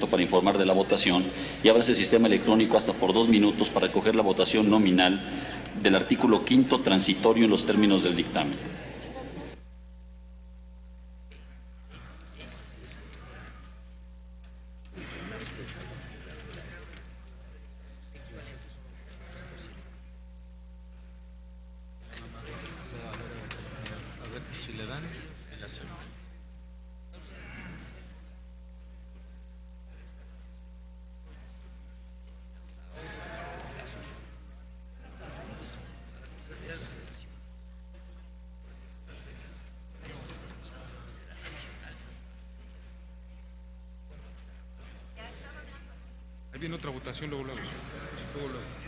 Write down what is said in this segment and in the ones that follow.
para informar de la votación y ábrase el sistema electrónico hasta por 2 minutos para recoger la votación nominal del artículo 5º transitorio en los términos del dictamen. Si le dan, ya se va. Ahí viene otra votación, luego,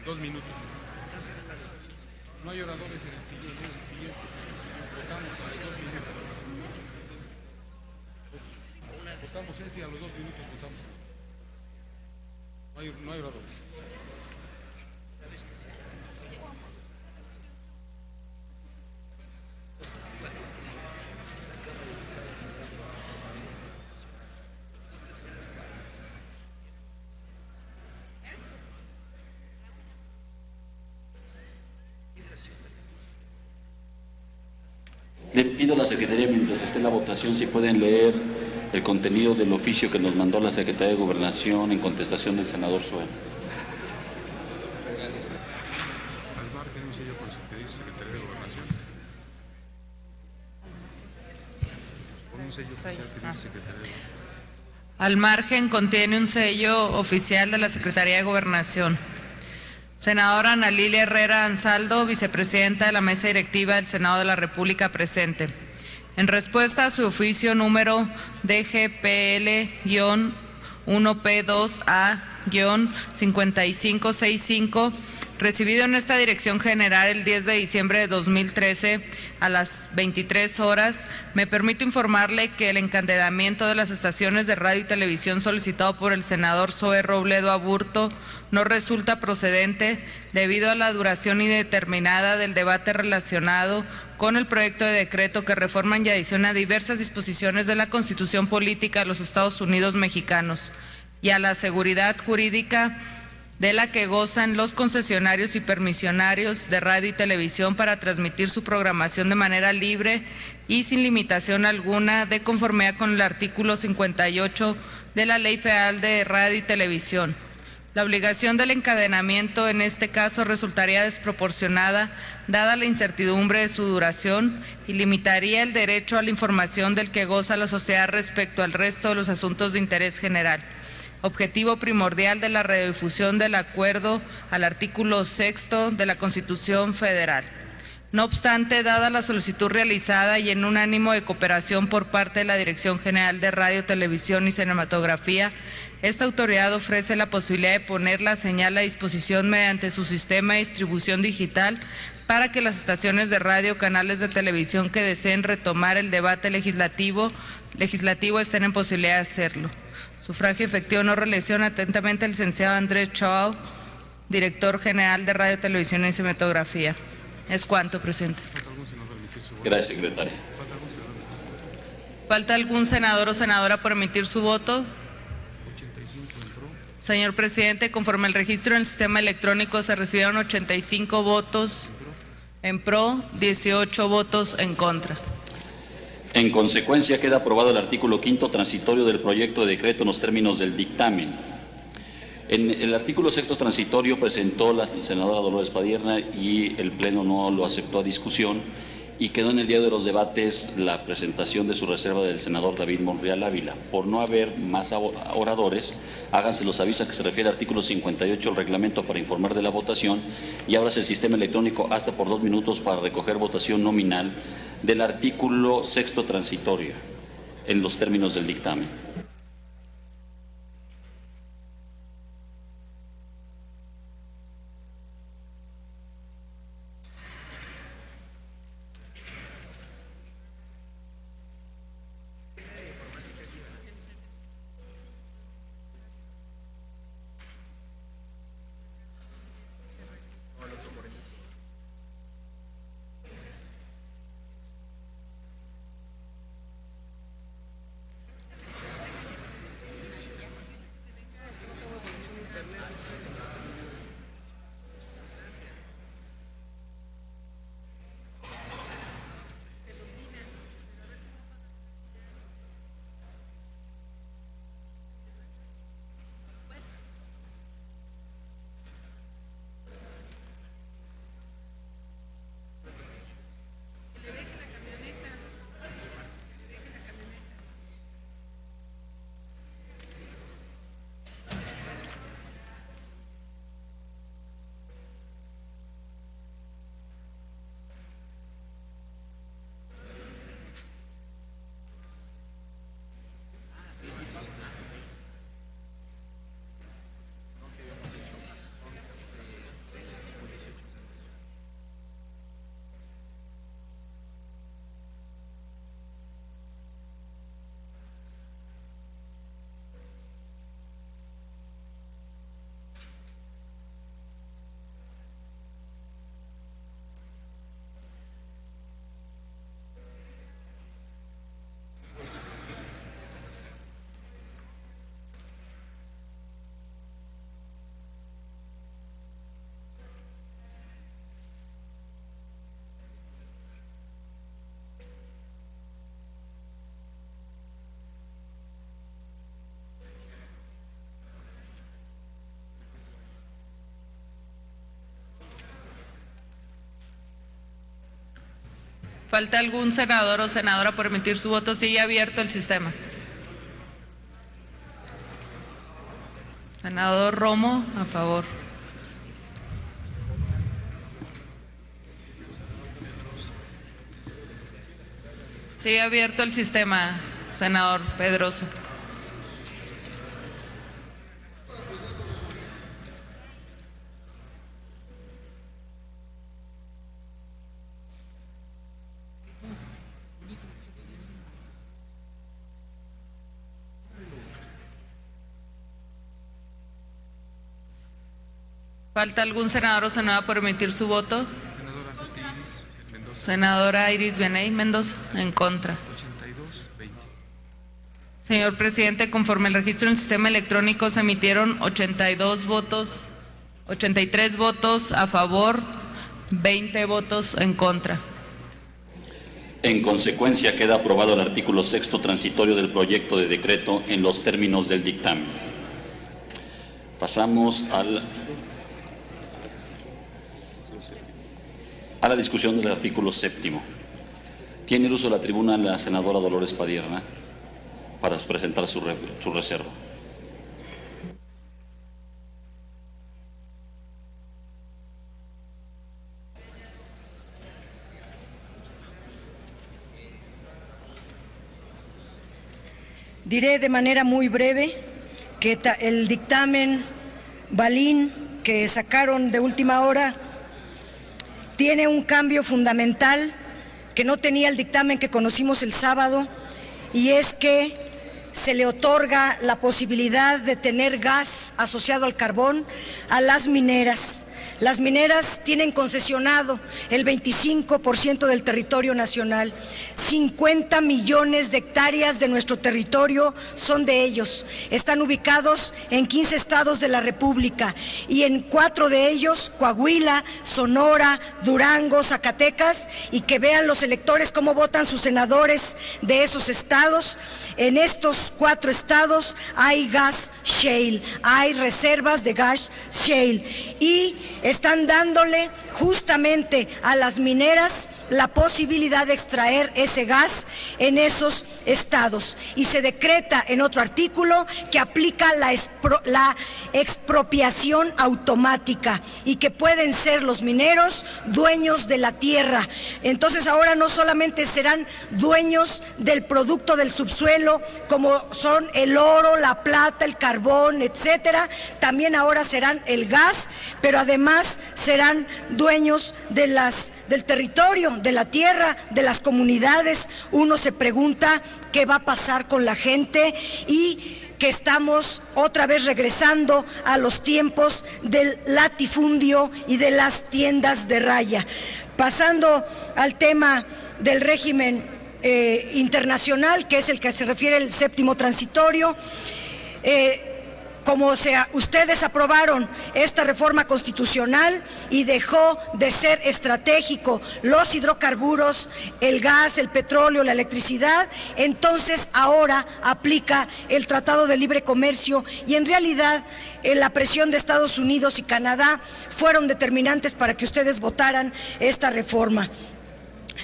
2 minutos. No hay oradores en el siguiente. Votamos a los 2 minutos. Votamos este y a los 2 minutos votamos. No hay oradores. Le pido a la Secretaría, mientras esté la votación, si pueden leer el contenido del oficio que nos mandó la Secretaría de Gobernación en contestación del senador Zue. Al margen un sello con que dice Secretaría de Gobernación. Con un sello oficial que dice Secretaría de Gobernación. Al margen contiene un sello oficial de la Secretaría de Gobernación. Senadora Ana Lilia Herrera Ansaldo, vicepresidenta de la Mesa Directiva del Senado de la República, presente. En respuesta a su oficio número DGPL-1P2A-5565, recibido en esta Dirección General el 10 de diciembre de 2013 a las 23 horas, me permito informarle que el encandidamiento de las estaciones de radio y televisión solicitado por el senador Zoe Robledo Aburto no resulta procedente debido a la duración indeterminada del debate relacionado con el proyecto de decreto que reforma y adiciona diversas disposiciones de la Constitución Política de los Estados Unidos Mexicanos y a la seguridad jurídica de la que gozan los concesionarios y permisionarios de radio y televisión para transmitir su programación de manera libre y sin limitación alguna, de conformidad con el artículo 58 de la Ley Federal de Radio y Televisión. La obligación del encadenamiento en este caso resultaría desproporcionada, dada la incertidumbre de su duración, y limitaría el derecho a la información del que goza la sociedad respecto al resto de los asuntos de interés general. Objetivo primordial de la radiodifusión del acuerdo al artículo 6º de la Constitución Federal. No obstante, dada la solicitud realizada y en un ánimo de cooperación por parte de la Dirección General de Radio, Televisión y Cinematografía, esta autoridad ofrece la posibilidad de poner la señal a disposición mediante su sistema de distribución digital para que las estaciones de radio o canales de televisión que deseen retomar el debate legislativo estén en posibilidad de hacerlo. Sufragio efectivo, no reelección. Atentamente, el licenciado Andrés Chao, director general de Radio, Televisión y Cinematografía. Es cuanto, presidente. Gracias, secretaria. ¿Falta algún senador o senadora por emitir su voto? Señor presidente, conforme al registro en el sistema electrónico, se recibieron 85 votos en pro, 18 votos en contra. En consecuencia, queda aprobado el artículo 5º transitorio del proyecto de decreto en los términos del dictamen. En el artículo 6º transitorio presentó la senadora Dolores Padierna y el Pleno no lo aceptó a discusión, y quedó en el día de los debates la presentación de su reserva del senador David Monreal Ávila. Por no haber más oradores, háganse los avisos que se refiere al artículo 58 del reglamento para informar de la votación, y ábrase el sistema electrónico hasta por 2 minutos para recoger votación nominal del artículo 6º transitorio en los términos del dictamen. ¿Falta algún senador o senadora por emitir su voto? Sigue abierto el sistema. Senador Romo, a favor. Sigue abierto el sistema, senador Pedrosa. ¿Falta algún senador o senadora por emitir su voto? Senadora Iris Beney Mendoza, en contra. 82-20. Señor presidente, conforme el registro en el sistema electrónico se emitieron 83 votos a favor, 20 votos en contra. En consecuencia, queda aprobado el artículo 6º transitorio del proyecto de decreto en los términos del dictamen. Pasamos a la discusión del artículo 7º. Tiene el uso de la tribuna la senadora Dolores Padierna para presentar su reserva. Diré de manera muy breve que el dictamen Balín que sacaron de última hora tiene un cambio fundamental que no tenía el dictamen que conocimos el sábado, y es que se le otorga la posibilidad de tener gas asociado al carbón a las mineras. Las mineras tienen concesionado el 25% del territorio nacional. 50 millones de hectáreas de nuestro territorio son de ellos. Están ubicados en 15 estados de la República y en 4 de ellos, Coahuila, Sonora, Durango, Zacatecas, y que vean los electores cómo votan sus senadores de esos estados. En estos 4 estados hay gas shale, hay reservas de gas shale, y están dándole justamente a las mineras la posibilidad de extraer ese gas en esos estados. Y se decreta en otro artículo que aplica la expropiación automática y que pueden ser los mineros dueños de la tierra. Entonces ahora no solamente serán dueños del producto del subsuelo, como son el oro, la plata, el carbón, etcétera, también ahora serán el gas, pero además serán dueños de del territorio, de la tierra, de las comunidades. Uno se pregunta qué va a pasar con la gente, y que estamos otra vez regresando a los tiempos del latifundio y de las tiendas de raya. Pasando al tema del régimen internacional, que es el que se refiere el 7º transitorio, como ustedes aprobaron esta reforma constitucional y dejó de ser estratégico los hidrocarburos, el gas, el petróleo, la electricidad, entonces ahora aplica el Tratado de Libre Comercio, y en realidad la presión de Estados Unidos y Canadá fueron determinantes para que ustedes votaran esta reforma.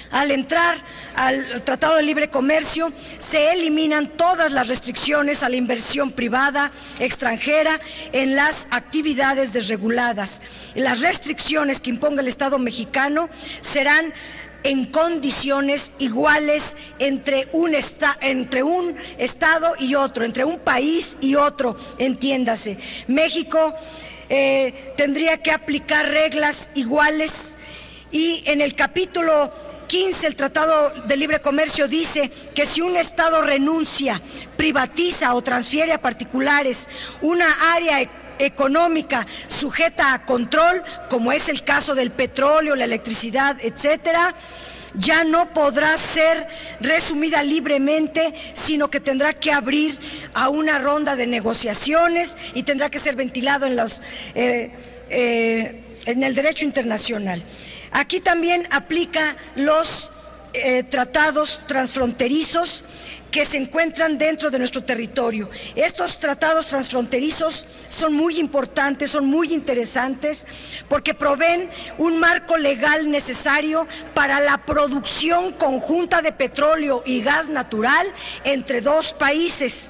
Al entrar al Tratado de Libre Comercio, se eliminan todas las restricciones a la inversión privada extranjera en las actividades desreguladas. Las restricciones que imponga el Estado mexicano serán en condiciones iguales entre un Estado y otro, entre un país y otro, entiéndase. México tendría que aplicar reglas iguales, y en el capítulo 15, el Tratado de Libre Comercio dice que si un Estado renuncia, privatiza o transfiere a particulares una área económica sujeta a control, como es el caso del petróleo, la electricidad, etcétera, ya no podrá ser resumida libremente, sino que tendrá que abrir a una ronda de negociaciones y tendrá que ser ventilado en el derecho internacional. Aquí también aplica los tratados transfronterizos que se encuentran dentro de nuestro territorio. Estos tratados transfronterizos son muy importantes, son muy interesantes, porque proveen un marco legal necesario para la producción conjunta de petróleo y gas natural entre dos países.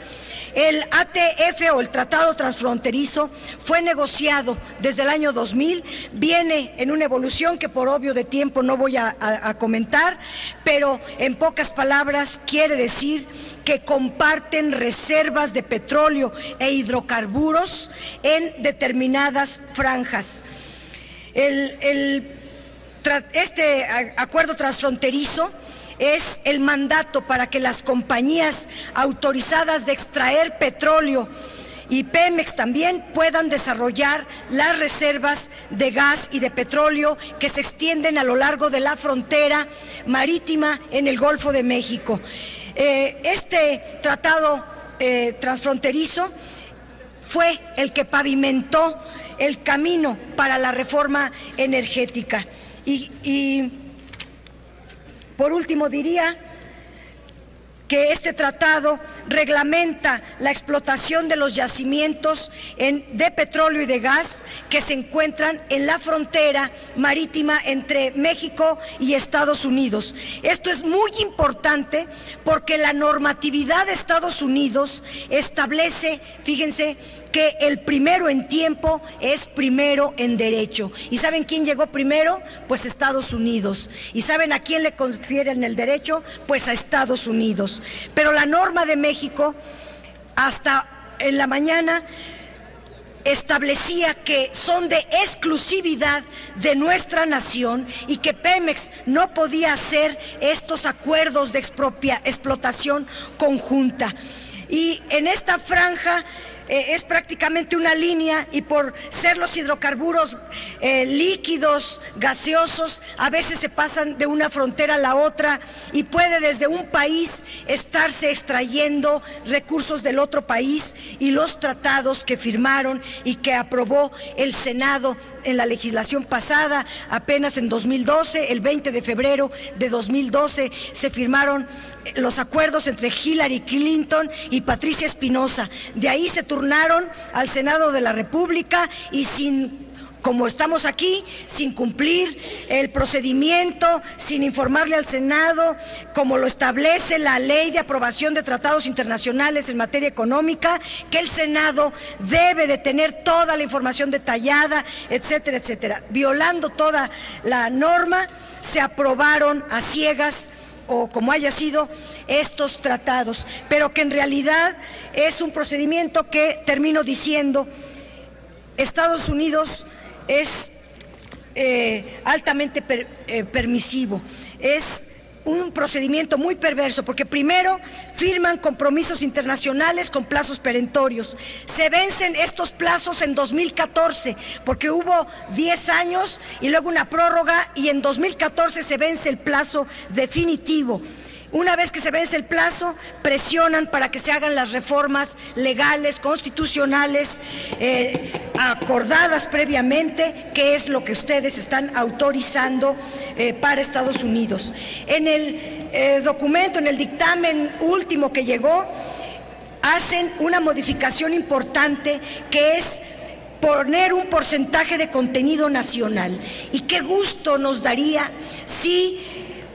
El ATF o el Tratado Transfronterizo fue negociado desde el año 2000, viene en una evolución que por obvio de tiempo no voy a comentar, pero en pocas palabras quiere decir que comparten reservas de petróleo e hidrocarburos en determinadas franjas. Este acuerdo transfronterizo es el mandato para que las compañías autorizadas de extraer petróleo y Pemex también puedan desarrollar las reservas de gas y de petróleo que se extienden a lo largo de la frontera marítima en el Golfo de México. Este tratado transfronterizo fue el que pavimentó el camino para la reforma energética. Y por último diría que este tratado reglamenta la explotación de los yacimientos de petróleo y de gas que se encuentran en la frontera marítima entre México y Estados Unidos. Esto es muy importante porque la normatividad de Estados Unidos establece, fíjense, que el primero en tiempo es primero en derecho. ¿Y saben quién llegó primero? Pues Estados Unidos. ¿Y saben a quién le confieren el derecho? Pues a Estados Unidos. Pero la norma de México, hasta en la mañana, establecía que son de exclusividad de nuestra nación y que Pemex no podía hacer estos acuerdos de explotación conjunta. Y en esta franja es prácticamente una línea, y por ser los hidrocarburos líquidos, gaseosos, a veces se pasan de una frontera a la otra y puede desde un país estarse extrayendo recursos del otro país, y los tratados que firmaron y que aprobó el Senado en la legislación pasada, apenas en 2012, el 20 de febrero de 2012, se firmaron los acuerdos entre Hillary Clinton y Patricia Espinosa. De ahí se turnaron al Senado de la República y como estamos aquí, sin cumplir el procedimiento, sin informarle al Senado, como lo establece la Ley de Aprobación de Tratados Internacionales en materia económica, que el Senado debe de tener toda la información detallada, etcétera, etcétera. Violando toda la norma, se aprobaron a ciegas, o como haya sido, estos tratados, pero que en realidad es un procedimiento que, termino diciendo, Estados Unidos es altamente permisivo. Es un procedimiento muy perverso, porque primero firman compromisos internacionales con plazos perentorios. Se vencen estos plazos en 2014, porque hubo 10 años y luego una prórroga, y en 2014 se vence el plazo definitivo. Una vez que se vence el plazo, presionan para que se hagan las reformas legales, constitucionales, acordadas previamente, que es lo que ustedes están autorizando para Estados Unidos. En el documento, en el dictamen último que llegó, hacen una modificación importante, que es poner un porcentaje de contenido nacional. Y qué gusto nos daría si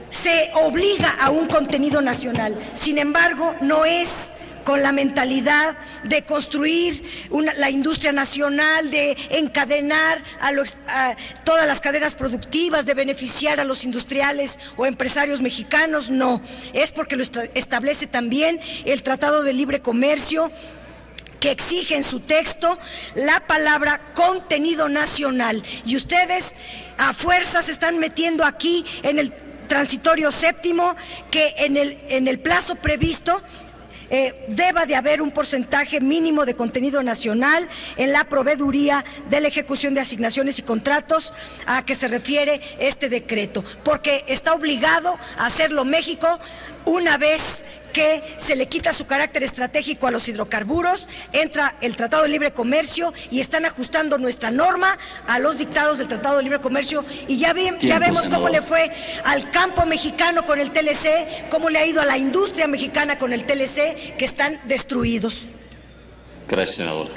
se obliga a un contenido nacional. Sin embargo, no es con la mentalidad de construir la industria nacional, de encadenar a todas las cadenas productivas, de beneficiar a los industriales o empresarios mexicanos. No, es porque lo establece también el Tratado de Libre Comercio, que exige en su texto la palabra contenido nacional. Y ustedes a fuerzas están metiendo aquí en el transitorio séptimo que en el plazo previsto deba de haber un porcentaje mínimo de contenido nacional en la proveeduría de la ejecución de asignaciones y contratos a que se refiere este decreto, porque está obligado a hacerlo México una vez que se le quita su carácter estratégico a los hidrocarburos, entra el Tratado de Libre Comercio y están ajustando nuestra norma a los dictados del Tratado de Libre Comercio, y ya vemos cómo le fue al campo mexicano con el TLC, cómo le ha ido a la industria mexicana con el TLC, que están destruidos. Gracias, senadora.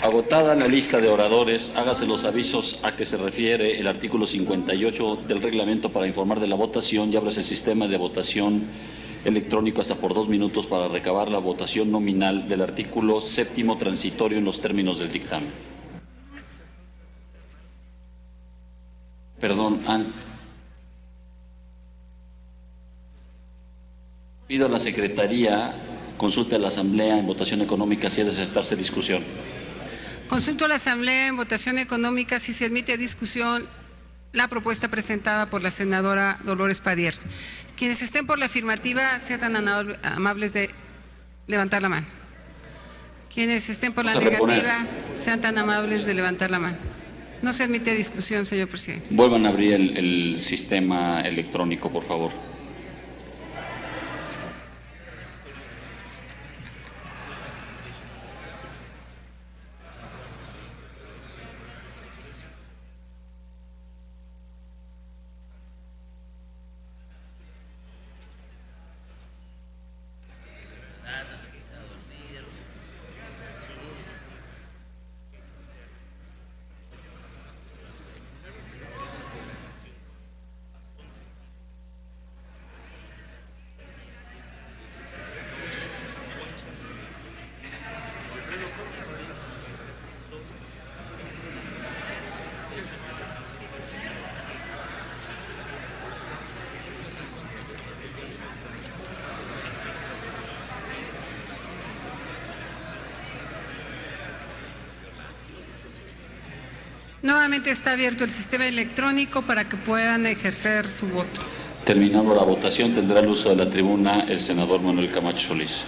Agotada la lista de oradores, hágase los avisos a que se refiere el artículo 58 del reglamento para informar de la votación y ábrase el sistema de votación electrónico hasta por 2 minutos para recabar la votación nominal del artículo 7º transitorio en los términos del dictamen. Perdón, pido a la Secretaría consulte a la Asamblea en votación económica si es de aceptarse discusión. Consulto a la Asamblea en votación económica si se admite a discusión la propuesta presentada por la senadora Dolores Padierna. Quienes estén por la afirmativa sean tan amables de levantar la mano. Quienes estén por la negativa sean tan amables de levantar la mano. No se admite a discusión, señor presidente. Vuelvan a abrir el sistema electrónico, por favor. Nuevamente está abierto el sistema electrónico para que puedan ejercer su voto. Terminando la votación, tendrá el uso de la tribuna el senador Manuel Camacho Solís.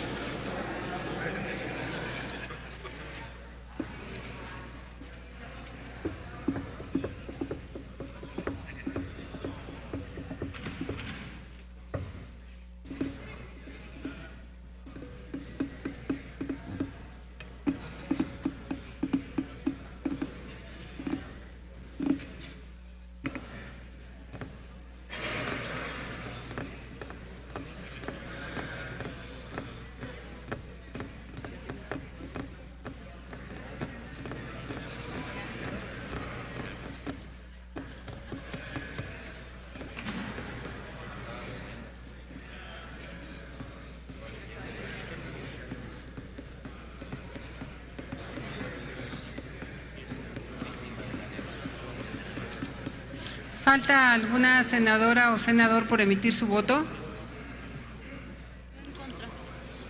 ¿Falta alguna senadora o senador por emitir su voto?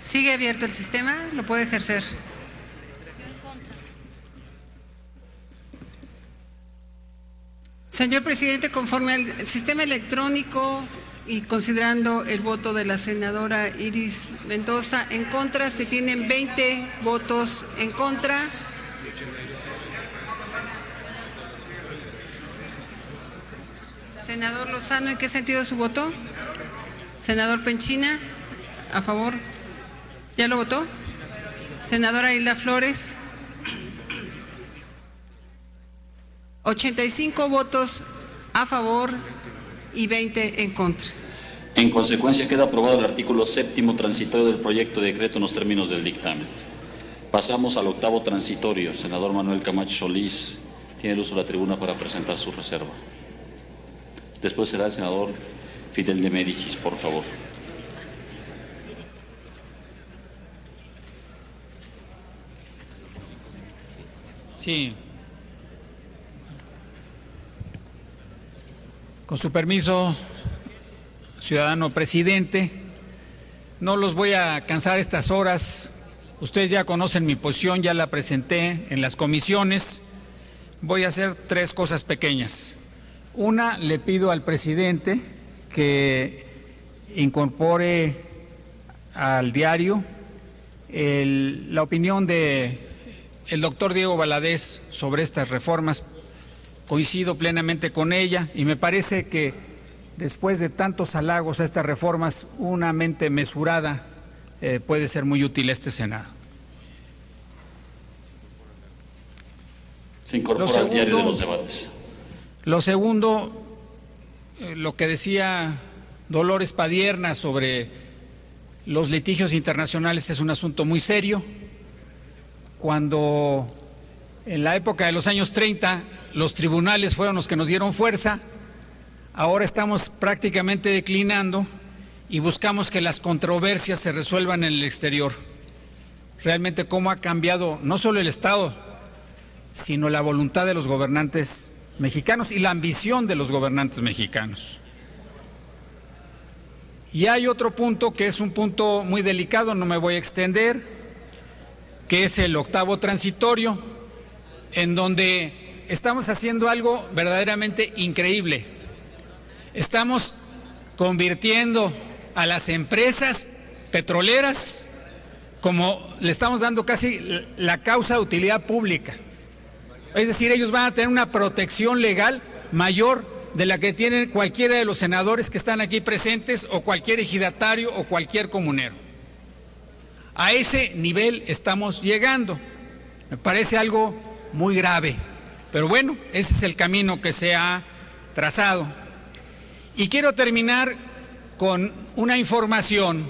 ¿Sigue abierto el sistema? ¿Lo puede ejercer? Señor presidente, conforme al sistema electrónico y considerando el voto de la senadora Iris Mendoza en contra, se tienen 20 votos en contra. Senador Lozano, ¿en qué sentido su voto? Senador Penchina, a favor. ¿Ya lo votó? Senadora Hilda Flores. 85 votos a favor y 20 en contra. En consecuencia, queda aprobado el artículo 7º transitorio del proyecto de decreto en los términos del dictamen. Pasamos al 8º transitorio. Senador Manuel Camacho Solís tiene el uso de la tribuna para presentar su reserva. Después será el senador Fidel de Médicis, por favor. Sí. Con su permiso, ciudadano presidente, no los voy a cansar estas horas. Ustedes ya conocen mi posición, ya la presenté en las comisiones. Voy a hacer 3 cosas pequeñas. Una, le pido al presidente que incorpore al diario la opinión de el doctor Diego Valadez sobre estas reformas. Coincido plenamente con ella y me parece que después de tantos halagos a estas reformas, una mente mesurada puede ser muy útil a este Senado. Se incorpora al diario de los debates. Lo segundo, lo que decía Dolores Padierna sobre los litigios internacionales es un asunto muy serio. Cuando en la época de los años 30 los tribunales fueron los que nos dieron fuerza, ahora estamos prácticamente declinando y buscamos que las controversias se resuelvan en el exterior. Realmente cómo ha cambiado no solo el Estado, sino la voluntad de los gobernantes mexicanos y la ambición de los gobernantes mexicanos. Y hay otro punto que es un punto muy delicado, no me voy a extender, que es el octavo transitorio, en donde estamos haciendo algo verdaderamente increíble. Estamos convirtiendo a las empresas petroleras como le estamos dando casi la causa de utilidad pública. Es decir, ellos van a tener una protección legal mayor de la que tienen cualquiera de los senadores que están aquí presentes o cualquier ejidatario o cualquier comunero. A ese nivel estamos llegando. Me parece algo muy grave, pero bueno, ese es el camino que se ha trazado. Y quiero terminar con una información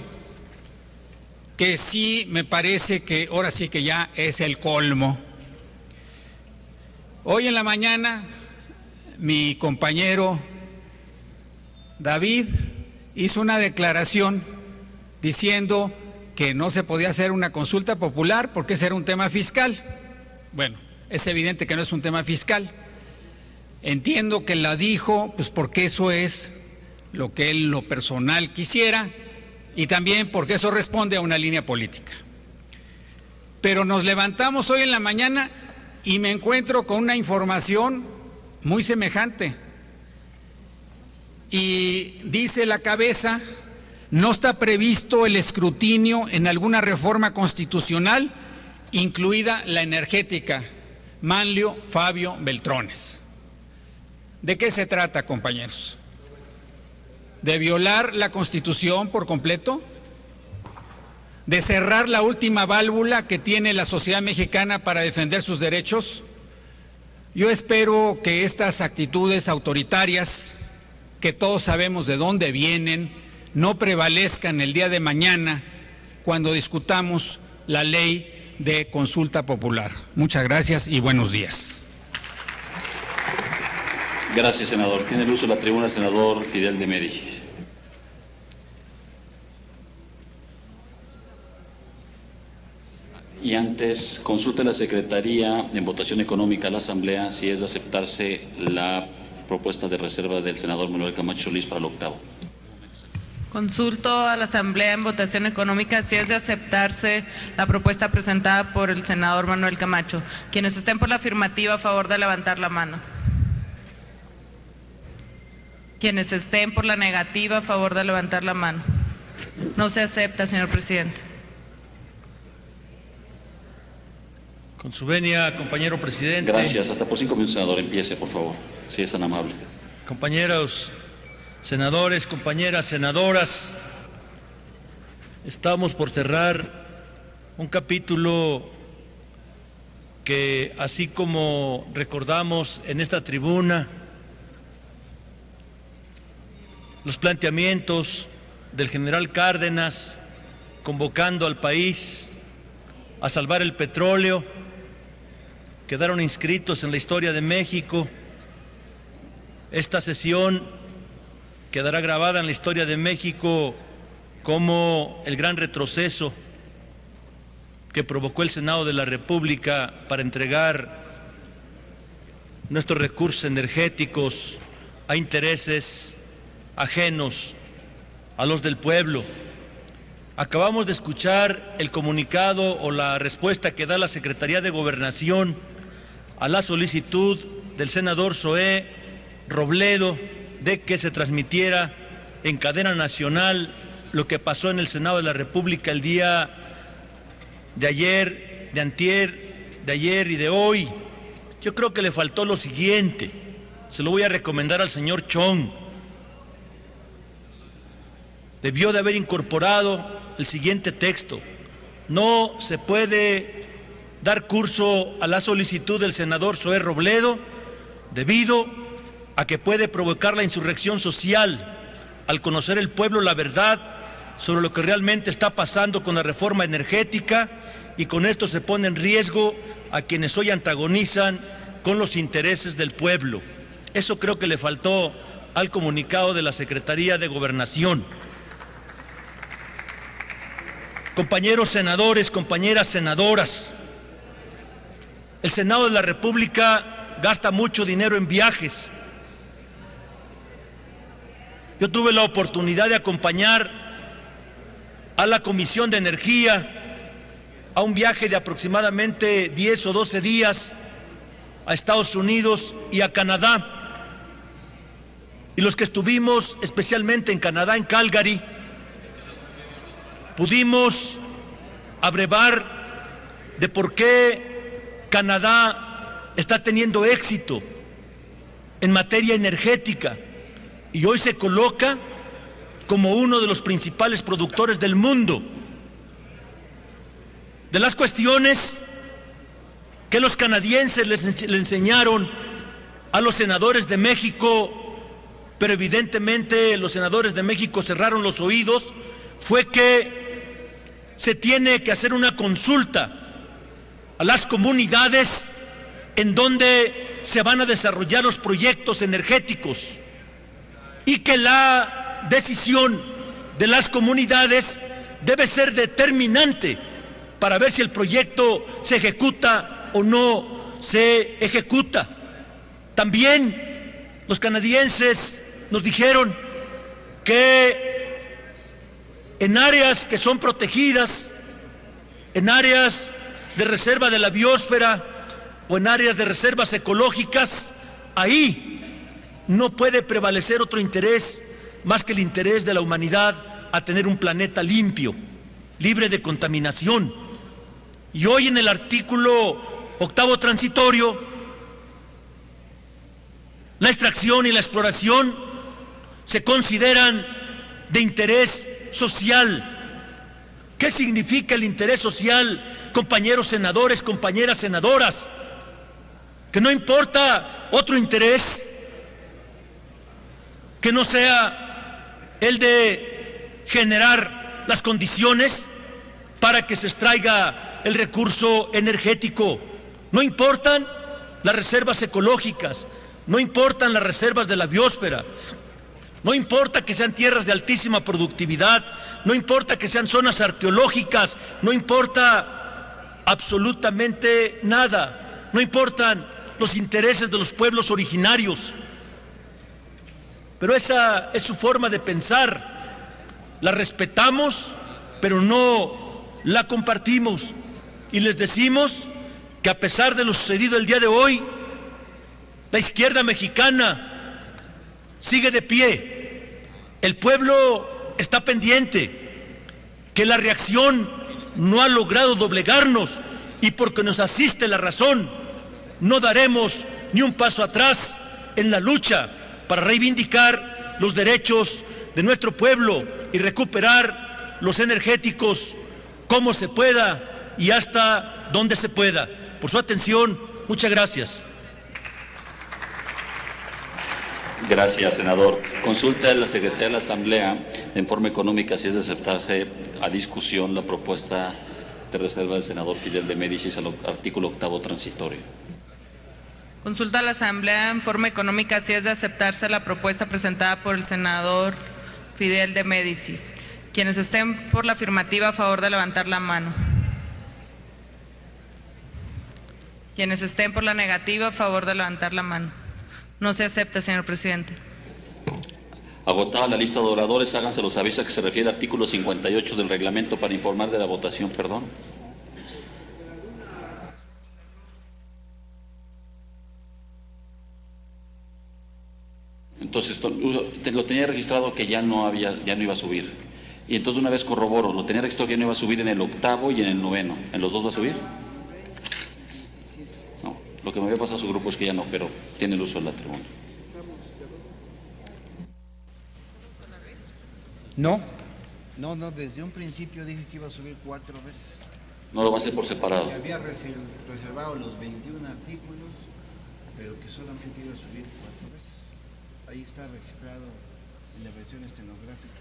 que sí me parece que ahora sí que ya es el colmo. Hoy en la mañana mi compañero David hizo una declaración diciendo que no se podía hacer una consulta popular porque ese era un tema fiscal. Bueno, es evidente que no es un tema fiscal. Entiendo que la dijo pues porque eso es lo que él lo personal quisiera y también porque eso responde a una línea política. Pero nos levantamos hoy en la mañana y me encuentro con una información muy semejante. Y dice la cabeza, no está previsto el escrutinio en alguna reforma constitucional, incluida la energética. Manlio Fabio Beltrones. ¿De qué se trata, compañeros? ¿De violar la Constitución por completo? ¿De cerrar la última válvula que tiene la sociedad mexicana para defender sus derechos? Yo espero que estas actitudes autoritarias, que todos sabemos de dónde vienen, no prevalezcan el día de mañana cuando discutamos la ley de consulta popular. Muchas gracias y buenos días. Gracias, senador. Tiene el uso de la tribuna el senador Fidel de Médici. Y antes, consulte la Secretaría en votación económica a la Asamblea si es de aceptarse la propuesta de reserva del senador Manuel Camacho Solís para el octavo. Consulto a la Asamblea en votación económica si es de aceptarse la propuesta presentada por el senador Manuel Camacho. Quienes estén por la afirmativa, a favor de levantar la mano. Quienes estén por la negativa, a favor de levantar la mano. No se acepta, señor presidente. Con su venia, compañero presidente. Gracias. Hasta por 5 minutos, senador. Empiece, por favor, si es tan amable. Compañeros senadores, compañeras senadoras, estamos por cerrar un capítulo que, así como recordamos en esta tribuna los planteamientos del general Cárdenas convocando al país a salvar el petróleo, quedaron inscritos en la historia de México. Esta sesión quedará grabada en la historia de México como el gran retroceso que provocó el Senado de la República para entregar nuestros recursos energéticos a intereses ajenos a los del pueblo. Acabamos de escuchar el comunicado o la respuesta que da la Secretaría de Gobernación a la solicitud del senador Zoé Robledo de que se transmitiera en cadena nacional lo que pasó en el Senado de la República el día de ayer, de antier, de ayer y de hoy. Yo creo que le faltó lo siguiente, se lo voy a recomendar al señor Chong. debió de haber incorporado el siguiente texto: no se puede dar curso a la solicitud del senador Zoé Robledo debido a que puede provocar la insurrección social al conocer el pueblo la verdad sobre lo que realmente está pasando con la reforma energética, y con esto se pone en riesgo a quienes hoy antagonizan con los intereses del pueblo. Eso creo que le faltó al comunicado de la Secretaría de Gobernación. Compañeros senadores, compañeras senadoras, el Senado de la República gasta mucho dinero en viajes. Yo tuve la oportunidad de acompañar a la Comisión de Energía a un viaje de aproximadamente 10 o 12 días a Estados Unidos y a Canadá. Y los que estuvimos especialmente en Canadá, en Calgary, pudimos abrevar de por qué Canadá está teniendo éxito en materia energética y hoy se coloca como uno de los principales productores del mundo. De las cuestiones que los canadienses le enseñaron a los senadores de México, pero evidentemente los senadores de México cerraron los oídos, fue que se tiene que hacer una consulta a las comunidades en donde se van a desarrollar los proyectos energéticos, y que la decisión de las comunidades debe ser determinante para ver si el proyecto se ejecuta o no se ejecuta. También los canadienses nos dijeron que en áreas que son protegidas, en áreas de reserva de la biosfera o en áreas de reservas ecológicas, ahí no puede prevalecer otro interés más que el interés de la humanidad a tener un planeta limpio, libre de contaminación. Y hoy en el artículo 8º transitorio, la extracción y la exploración se consideran de interés social. ¿Qué significa el interés social, compañeros senadores, compañeras senadoras? Que no importa otro interés que no sea el de generar las condiciones para que se extraiga el recurso energético. No importan las reservas ecológicas, no importan las reservas de la biosfera, no importa que sean tierras de altísima productividad, no importa que sean zonas arqueológicas, no importa absolutamente nada, no importan los intereses de los pueblos originarios. Pero esa es su forma de pensar. La respetamos, pero no la compartimos. Y les decimos que a pesar de lo sucedido el día de hoy, la izquierda mexicana sigue de pie. El pueblo está pendiente, que la reacción no ha logrado doblegarnos, y porque nos asiste la razón, no daremos ni un paso atrás en la lucha para reivindicar los derechos de nuestro pueblo y recuperar los energéticos como se pueda y hasta donde se pueda. Por su atención, muchas gracias. Gracias, senador. Consulta de la Secretaría de la Asamblea en forma económica si es de aceptarse a discusión la propuesta de reserva del senador Fidel de Médicis al artículo 8º transitorio. Consulta a la Asamblea en forma económica si es de aceptarse la propuesta presentada por el senador Fidel de Médicis. Quienes estén por la afirmativa, a favor de levantar la mano. Quienes estén por la negativa, a favor de levantar la mano. No se acepta, señor presidente. Agotada la lista de oradores, háganse los avisos a que se refiere al artículo 58 del reglamento para informar de la votación. Perdón. Entonces, lo tenía registrado que ya no iba a subir. Y entonces una vez corroboro, lo tenía registrado que ya no iba a subir en el 8º y en el 9º. ¿En los dos va a subir? No, lo que me había pasado a su grupo es que ya no, pero tiene el uso de la tribuna. No, No, desde un principio dije que iba a subir 4 veces. No lo va a hacer por separado. Que había reservado los 21 artículos, pero que solamente iba a subir 4 veces. Ahí está registrado en la versión estenográfica,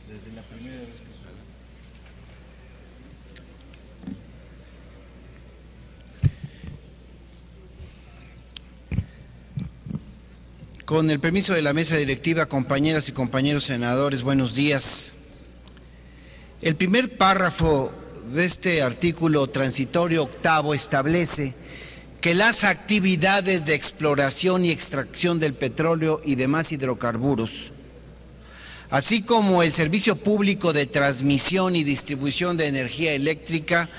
desde la primera vez que subió. Con el permiso de la mesa directiva, compañeras y compañeros senadores, buenos días. El primer párrafo de este artículo transitorio octavo establece que las actividades de exploración y extracción del petróleo y demás hidrocarburos, así como el servicio público de transmisión y distribución de energía eléctrica,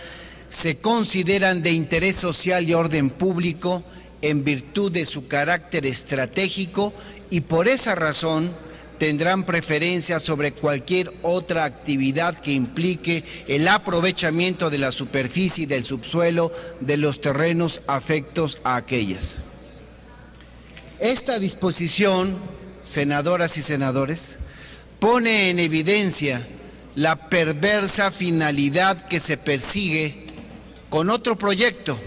se consideran de interés social y orden público en virtud de su carácter estratégico y por esa razón tendrán preferencia sobre cualquier otra actividad que implique el aprovechamiento de la superficie y del subsuelo de los terrenos afectos a aquellas. Esta disposición, senadoras y senadores, pone en evidencia la perversa finalidad que se persigue con otro proyecto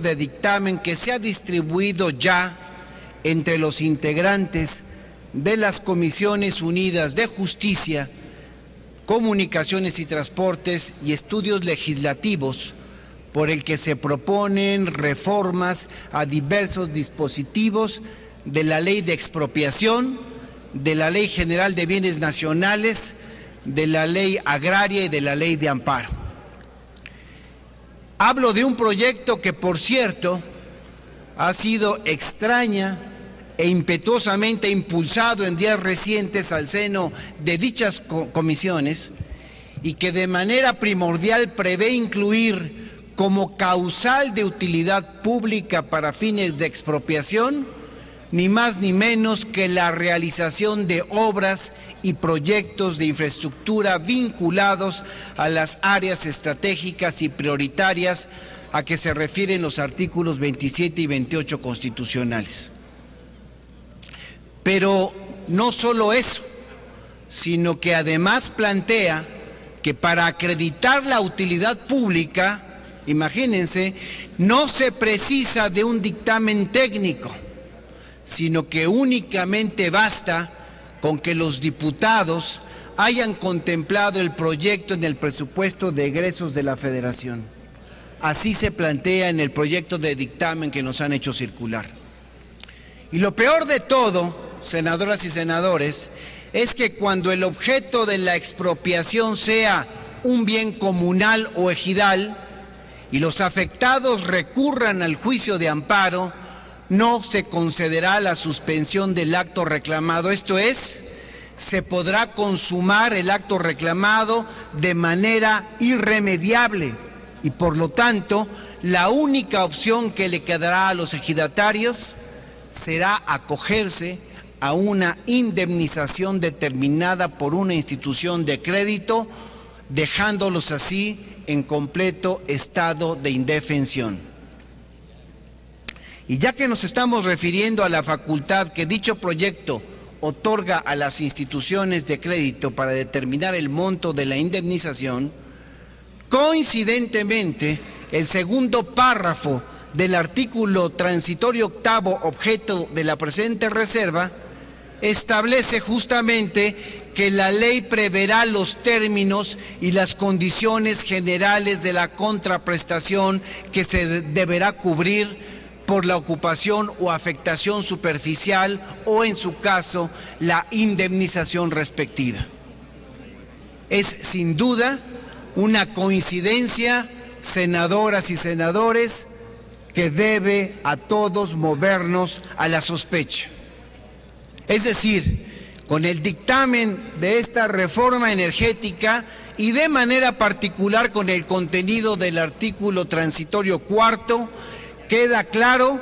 de dictamen que se ha distribuido ya entre los integrantes de las Comisiones Unidas de Justicia, Comunicaciones y Transportes y Estudios Legislativos, por el que se proponen reformas a diversos dispositivos de la Ley de Expropiación, de la Ley General de Bienes Nacionales, de la Ley Agraria y de la Ley de Amparo. Hablo de un proyecto que, por cierto, ha sido extraña e impetuosamente impulsado en días recientes al seno de dichas comisiones y que de manera primordial prevé incluir como causal de utilidad pública para fines de expropiación ni más ni menos que la realización de obras y proyectos de infraestructura vinculados a las áreas estratégicas y prioritarias a que se refieren los artículos 27 y 28 constitucionales. Pero no solo eso, sino que además plantea que para acreditar la utilidad pública, imagínense, no se precisa de un dictamen técnico, sino que únicamente basta con que los diputados hayan contemplado el proyecto en el presupuesto de egresos de la Federación. Así se plantea en el proyecto de dictamen que nos han hecho circular. Y lo peor de todo, senadoras y senadores, es que cuando el objeto de la expropiación sea un bien comunal o ejidal y los afectados recurran al juicio de amparo, no se concederá la suspensión del acto reclamado, esto es, se podrá consumar el acto reclamado de manera irremediable y por lo tanto la única opción que le quedará a los ejidatarios será acogerse a una indemnización determinada por una institución de crédito, dejándolos así en completo estado de indefensión. Y ya que nos estamos refiriendo a la facultad que dicho proyecto otorga a las instituciones de crédito para determinar el monto de la indemnización, coincidentemente, el segundo párrafo del artículo transitorio octavo objeto de la presente reserva establece justamente que la ley preverá los términos y las condiciones generales de la contraprestación que se deberá cubrir por la ocupación o afectación superficial o, en su caso, la indemnización respectiva. Es sin duda una coincidencia, senadoras y senadores, que debe a todos movernos a la sospecha. Es decir, con el dictamen de esta reforma energética y de manera particular con el contenido del artículo transitorio cuarto, queda claro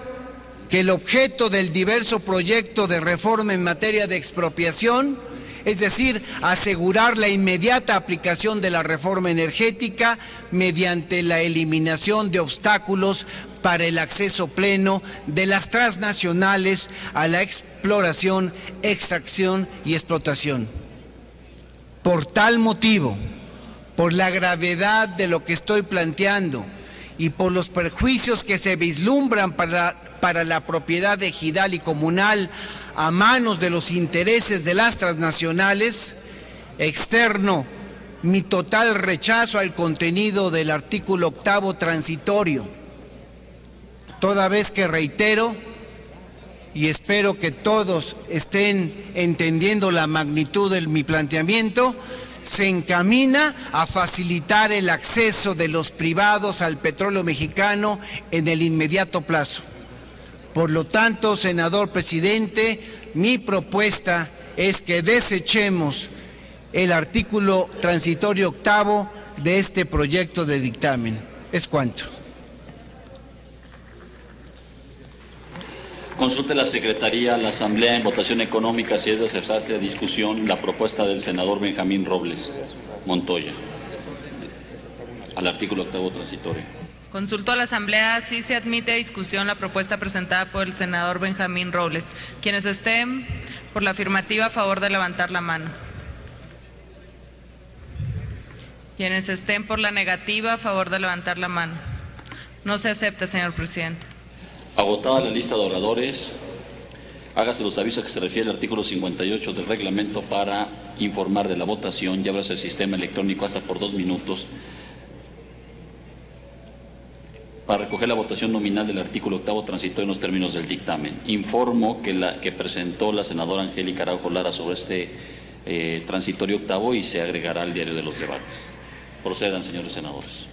que el objeto del diverso proyecto de reforma en materia de expropiación, es decir, asegurar la inmediata aplicación de la reforma energética mediante la eliminación de obstáculos para el acceso pleno de las transnacionales a la exploración, extracción y explotación. Por tal motivo, por la gravedad de lo que estoy planteando y por los perjuicios que se vislumbran para la propiedad ejidal y comunal a manos de los intereses de las transnacionales, externo mi total rechazo al contenido del artículo 8º transitorio, toda vez que reitero, y espero que todos estén entendiendo la magnitud de mi planteamiento, se encamina a facilitar el acceso de los privados al petróleo mexicano en el inmediato plazo. Por lo tanto, senador presidente, mi propuesta es que desechemos el artículo transitorio 8º de este proyecto de dictamen. Es cuanto. Consulte la Secretaría, la Asamblea en votación económica si es de aceptarse a discusión la propuesta del senador Benjamín Robles Montoya al artículo 8º transitorio. Consulto a la Asamblea si se admite a discusión la propuesta presentada por el senador Benjamín Robles. Quienes estén por la afirmativa, a favor de levantar la mano. Quienes estén por la negativa, a favor de levantar la mano. No se acepta, señor presidente. Agotada la lista de oradores, hágase los avisos que se refiere al artículo 58 del reglamento para informar de la votación y ábrase el sistema electrónico hasta por 2 minutos para recoger la votación nominal del artículo 8º transitorio en los términos del dictamen. Informo que presentó la senadora Angélica Araujo Lara sobre este transitorio 8º y se agregará al diario de los debates. Procedan, señores senadores.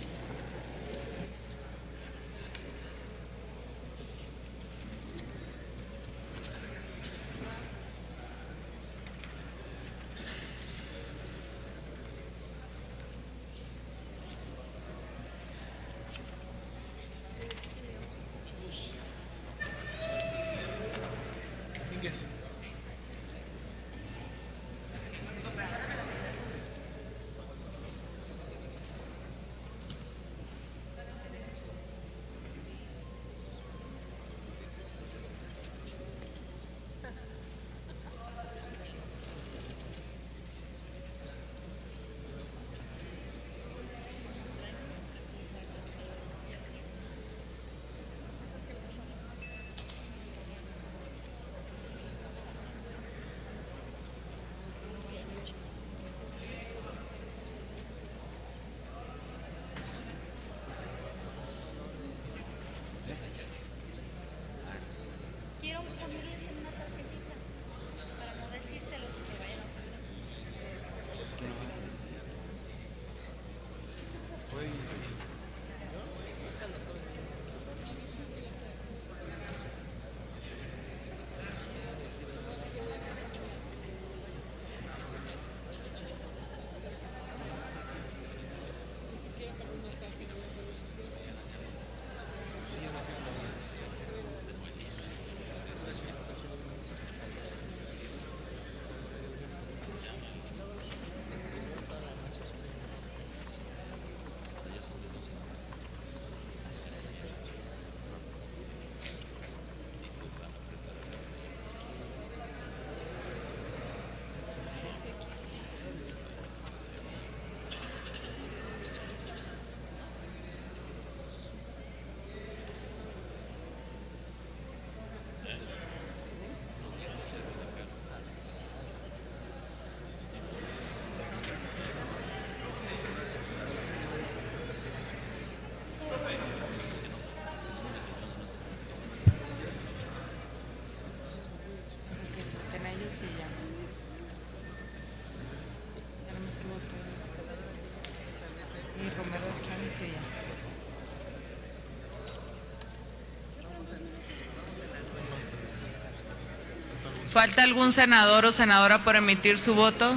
¿Falta algún senador o senadora por emitir su voto?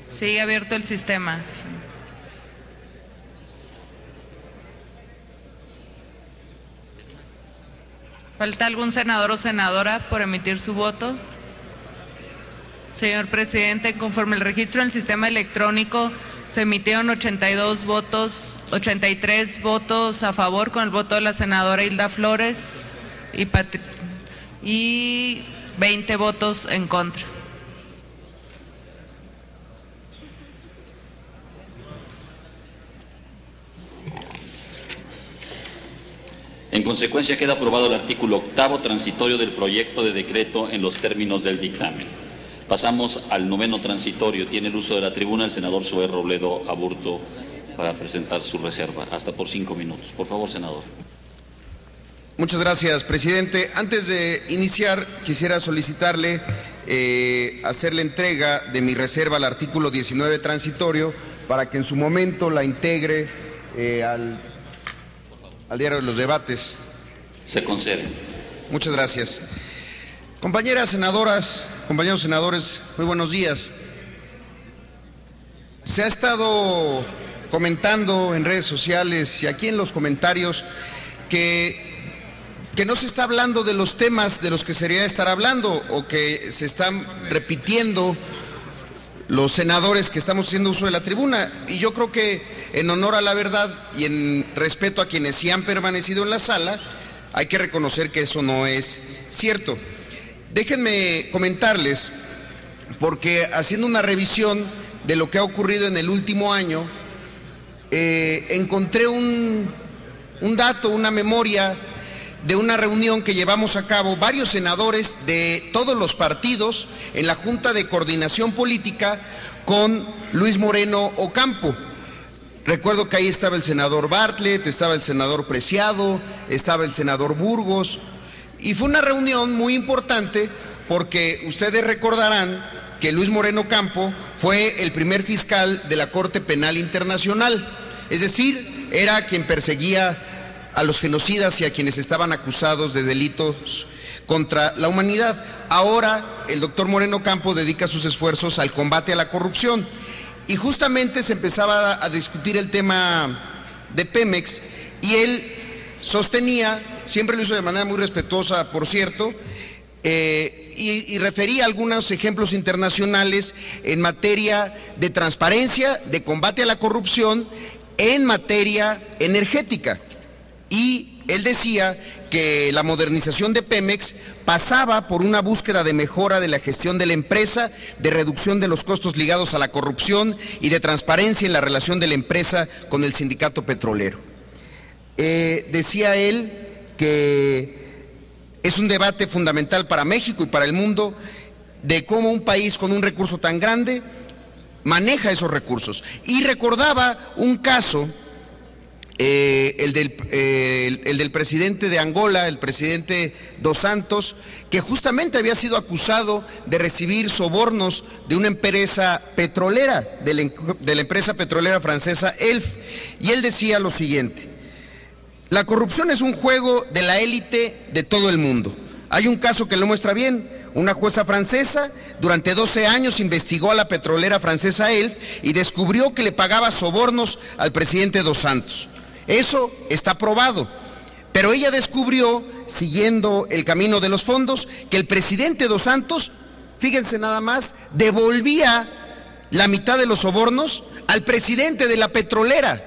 Sigue abierto el sistema. ¿Falta algún senador o senadora por emitir su voto? Señor presidente, conforme el registro en el sistema electrónico, se emitieron 83 votos a favor con el voto de la senadora Hilda Flores y 20 votos en contra. En consecuencia, queda aprobado el artículo 8º transitorio del proyecto de decreto en los términos del dictamen. Pasamos al 9º transitorio. Tiene el uso de la tribuna el senador Zoé Robledo Aburto para presentar su reserva, hasta por 5 minutos. Por favor, senador. Muchas gracias, presidente. Antes de iniciar, quisiera solicitarle hacerle entrega de mi reserva al artículo 19 transitorio para que en su momento la integre al diario de los debates. Se concede. Muchas gracias. Compañeras senadoras, compañeros senadores, muy buenos días. Se ha estado comentando en redes sociales y aquí en los comentarios que no se está hablando de los temas de los que se debería estar hablando, o que se están repitiendo los senadores que estamos haciendo uso de la tribuna. Y yo creo que en honor a la verdad y en respeto a quienes sí han permanecido en la sala, hay que reconocer que eso no es cierto. Déjenme comentarles, porque haciendo una revisión de lo que ha ocurrido en el último año, encontré un dato, una memoria de una reunión que llevamos a cabo varios senadores de todos los partidos en la Junta de Coordinación Política con Luis Moreno Ocampo. Recuerdo que ahí estaba el senador Bartlett, estaba el senador Preciado, estaba el senador Burgos, y fue una reunión muy importante porque ustedes recordarán que Luis Moreno Ocampo fue el primer fiscal de la Corte Penal Internacional, es decir, era quien perseguía a los genocidas y a quienes estaban acusados de delitos contra la humanidad. Ahora el doctor Moreno Ocampo dedica sus esfuerzos al combate a la corrupción, y justamente se empezaba a discutir el tema de Pemex, y él sostenía, siempre lo hizo de manera muy respetuosa, por cierto, y refería algunos ejemplos internacionales en materia de transparencia, de combate a la corrupción, en materia energética. Y él decía que la modernización de Pemex pasaba por una búsqueda de mejora de la gestión de la empresa, de reducción de los costos ligados a la corrupción y de transparencia en la relación de la empresa con el sindicato petrolero. Decía él que es un debate fundamental para México y para el mundo de cómo un país con un recurso tan grande maneja esos recursos. Y recordaba un caso, el del presidente de Angola, el presidente Dos Santos, que justamente había sido acusado de recibir sobornos de una empresa petrolera, de la empresa petrolera francesa ELF, y él decía lo siguiente: la corrupción es un juego de la élite de todo el mundo. Hay un caso que lo muestra bien. Una jueza francesa durante 12 años investigó a la petrolera francesa ELF y descubrió que le pagaba sobornos al presidente Dos Santos. Eso está probado, pero ella descubrió, siguiendo el camino de los fondos, que el presidente Dos Santos, fíjense nada más, devolvía la mitad de los sobornos al presidente de la petrolera.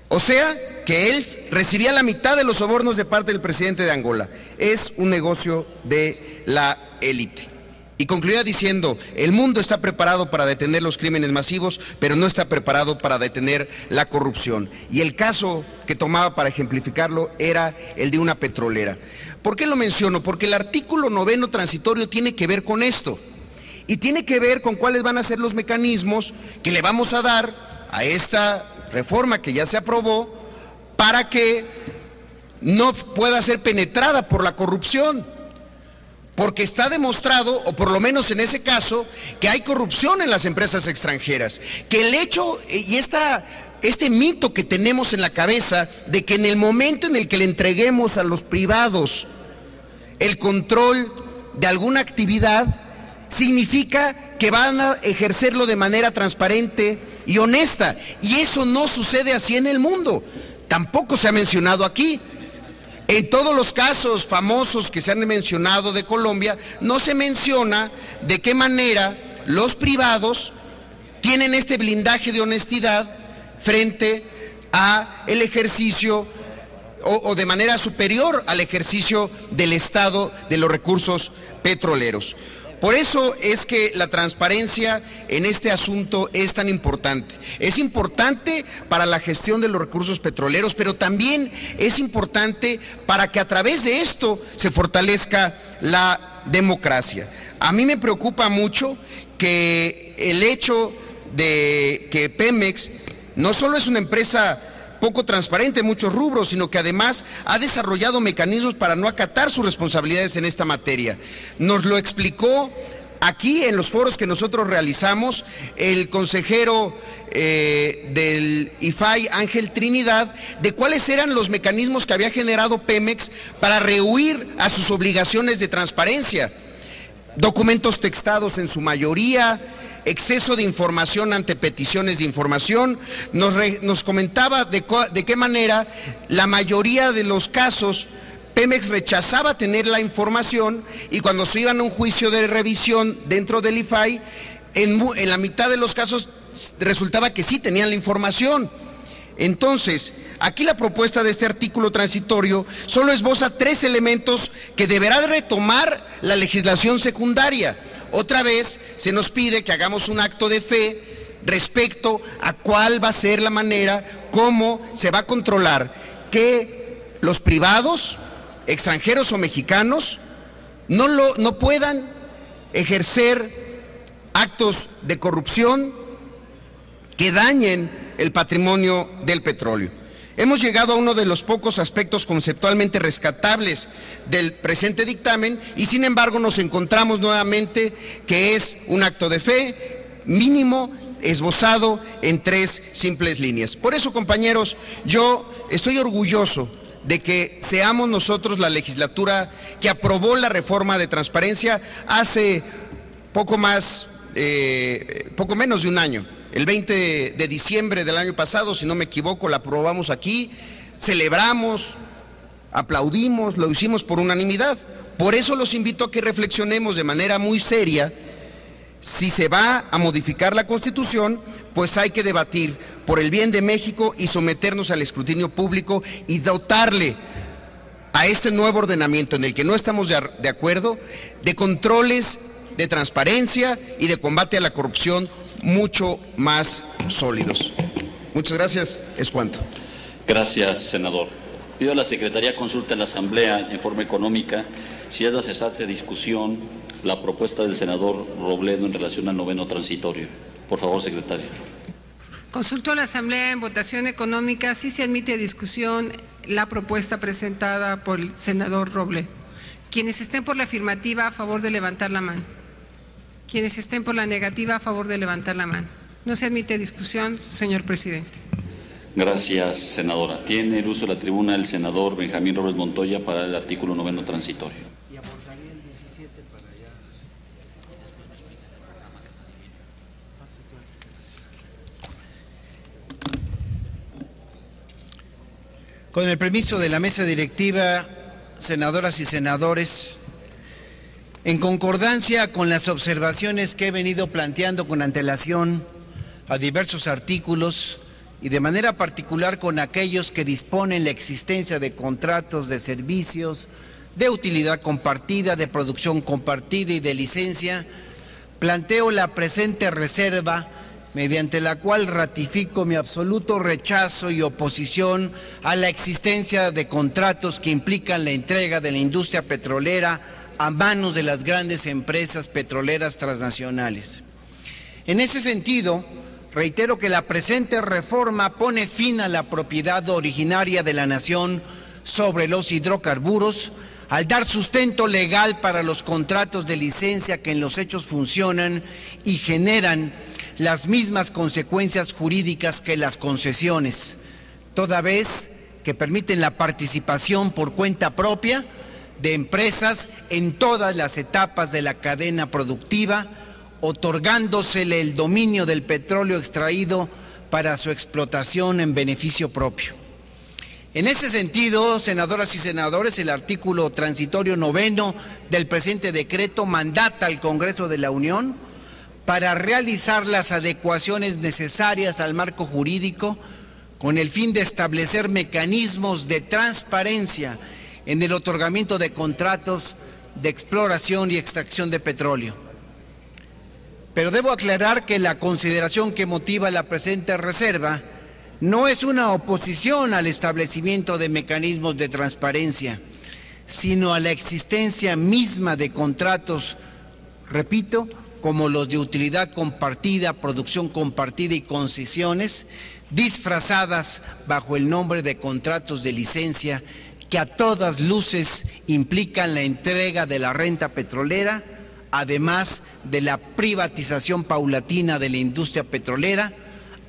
O sea, que él recibía la mitad de los sobornos de parte del presidente de Angola. Es un negocio de la élite. Y concluía diciendo: el mundo está preparado para detener los crímenes masivos, pero no está preparado para detener la corrupción. Y el caso que tomaba para ejemplificarlo era el de una petrolera. ¿Por qué lo menciono? Porque el artículo 9º transitorio tiene que ver con esto. Y tiene que ver con cuáles van a ser los mecanismos que le vamos a dar a esta reforma que ya se aprobó para que no pueda ser penetrada por la corrupción. Porque está demostrado, o por lo menos en ese caso, que hay corrupción en las empresas extranjeras. Que el hecho y este mito que tenemos en la cabeza de que en el momento en el que le entreguemos a los privados el control de alguna actividad, significa que van a ejercerlo de manera transparente y honesta. Y eso no sucede así en el mundo. Tampoco se ha mencionado aquí. En todos los casos famosos que se han mencionado de Colombia, no se menciona de qué manera los privados tienen este blindaje de honestidad frente a el ejercicio o de manera superior al ejercicio del Estado de los recursos petroleros. Por eso es que la transparencia en este asunto es tan importante. Es importante para la gestión de los recursos petroleros, pero también es importante para que a través de esto se fortalezca la democracia. A mí me preocupa mucho que el hecho de que Pemex no solo es una empresa poco transparente en muchos rubros, sino que además ha desarrollado mecanismos para no acatar sus responsabilidades en esta materia. Nos lo explicó aquí en los foros que nosotros realizamos el consejero del IFAI, Ángel Trinidad, de cuáles eran los mecanismos que había generado Pemex para rehuir a sus obligaciones de transparencia. Documentos textados en su mayoría, exceso de información ante peticiones de información. Nos comentaba de qué manera la mayoría de los casos Pemex rechazaba tener la información y cuando se iban a un juicio de revisión dentro del IFAI, en la mitad de los casos resultaba que sí tenían la información. Entonces, aquí la propuesta de este artículo transitorio solo esboza 3 elementos que deberá retomar la legislación secundaria. Otra vez se nos pide que hagamos un acto de fe respecto a cuál va a ser la manera, cómo se va a controlar que los privados, extranjeros o mexicanos, no puedan ejercer actos de corrupción que dañen el patrimonio del petróleo. Hemos llegado a uno de los pocos aspectos conceptualmente rescatables del presente dictamen y sin embargo nos encontramos nuevamente que es un acto de fe mínimo esbozado en 3 simples líneas. Por eso, compañeros, yo estoy orgulloso de que seamos nosotros la legislatura que aprobó la reforma de transparencia hace poco menos de un año. El 20 de diciembre del año pasado, si no me equivoco, la aprobamos aquí, celebramos, aplaudimos, lo hicimos por unanimidad. Por eso los invito a que reflexionemos de manera muy seria. Si se va a modificar la Constitución, pues hay que debatir por el bien de México y someternos al escrutinio público y dotarle a este nuevo ordenamiento en el que no estamos de acuerdo, de controles de transparencia y de combate a la corrupción mucho más sólidos. Muchas gracias, es cuanto. Gracias, senador. Pido a la Secretaría consulte en la Asamblea en forma económica si es necesaria de discusión la propuesta del senador Robledo en relación al 9º transitorio. Por favor, secretaria. Consulto a la Asamblea en votación económica si se admite a discusión la propuesta presentada por el senador Robledo. Quienes estén por la afirmativa, a favor de levantar la mano. Quienes estén por la negativa, a favor de levantar la mano. No se admite discusión, señor presidente. Gracias, senadora. Tiene el uso de la tribuna el senador Benjamín Robles Montoya para el artículo 9º transitorio. Y aportaría el 17 para allá. Con el permiso de la mesa directiva, senadoras y senadores, en concordancia con las observaciones que he venido planteando con antelación a diversos artículos y de manera particular con aquellos que disponen la existencia de contratos de servicios, de utilidad compartida, de producción compartida y de licencia, planteo la presente reserva mediante la cual ratifico mi absoluto rechazo y oposición a la existencia de contratos que implican la entrega de la industria petrolera a manos de las grandes empresas petroleras transnacionales. En ese sentido, reitero que la presente reforma pone fin a la propiedad originaria de la nación sobre los hidrocarburos, al dar sustento legal para los contratos de licencia que en los hechos funcionan y generan las mismas consecuencias jurídicas que las concesiones, toda vez que permiten la participación por cuenta propia de empresas en todas las etapas de la cadena productiva, otorgándosele el dominio del petróleo extraído para su explotación en beneficio propio. En ese sentido, senadoras y senadores, el artículo transitorio 9º del presente decreto mandata al Congreso de la Unión para realizar las adecuaciones necesarias al marco jurídico con el fin de establecer mecanismos de transparencia en el otorgamiento de contratos de exploración y extracción de petróleo. Pero debo aclarar que la consideración que motiva la presente reserva no es una oposición al establecimiento de mecanismos de transparencia, sino a la existencia misma de contratos, repito, como los de utilidad compartida, producción compartida y concesiones, disfrazadas bajo el nombre de contratos de licencia, que a todas luces implican la entrega de la renta petrolera, además de la privatización paulatina de la industria petrolera,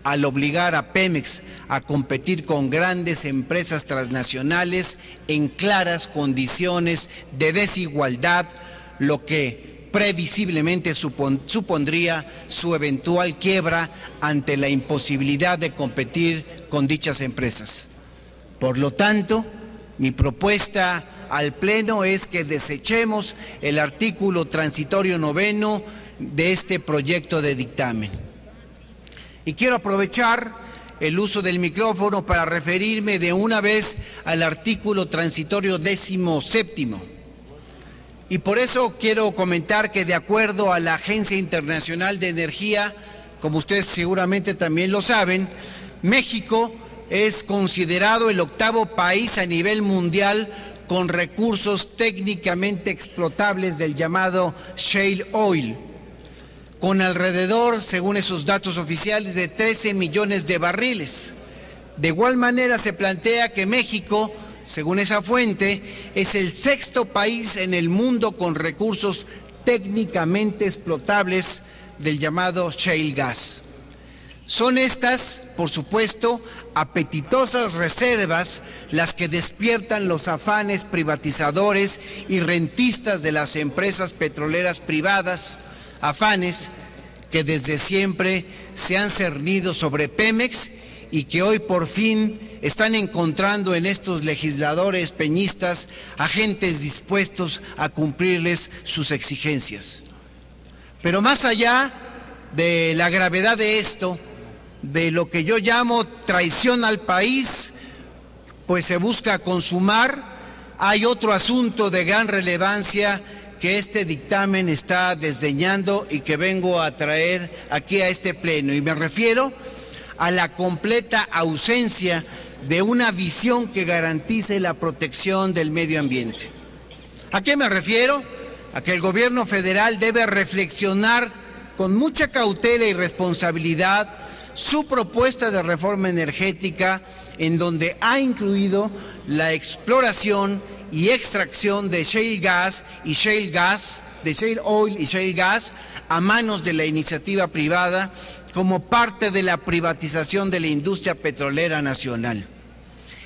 al obligar a Pemex a competir con grandes empresas transnacionales en claras condiciones de desigualdad, lo que previsiblemente supondría su eventual quiebra ante la imposibilidad de competir con dichas empresas. Por lo tanto, mi propuesta al Pleno es que desechemos el artículo transitorio 9º de este proyecto de dictamen. Y quiero aprovechar el uso del micrófono para referirme de una vez al artículo transitorio 17º. Y por eso quiero comentar que, de acuerdo a la Agencia Internacional de Energía, como ustedes seguramente también lo saben, México es considerado el 8º país a nivel mundial con recursos técnicamente explotables del llamado shale oil, con alrededor, según esos datos oficiales, de 13 millones de barriles. De igual manera se plantea que México, según esa fuente, es el 6º país en el mundo con recursos técnicamente explotables del llamado shale gas. Son estas, por supuesto, apetitosas reservas las que despiertan los afanes privatizadores y rentistas de las empresas petroleras privadas, afanes que desde siempre se han cernido sobre Pemex y que hoy por fin están encontrando en estos legisladores peñistas agentes dispuestos a cumplirles sus exigencias. Pero más allá de la gravedad de esto, de lo que yo llamo traición al país, pues se busca consumar, hay otro asunto de gran relevancia que este dictamen está desdeñando y que vengo a traer aquí a este Pleno, y me refiero a la completa ausencia de una visión que garantice la protección del medio ambiente. ¿A qué me refiero? A que el gobierno federal debe reflexionar con mucha cautela y responsabilidad su propuesta de reforma energética, en donde ha incluido la exploración y extracción de shale gas y shale gas, de shale oil y shale gas, a manos de la iniciativa privada como parte de la privatización de la industria petrolera nacional.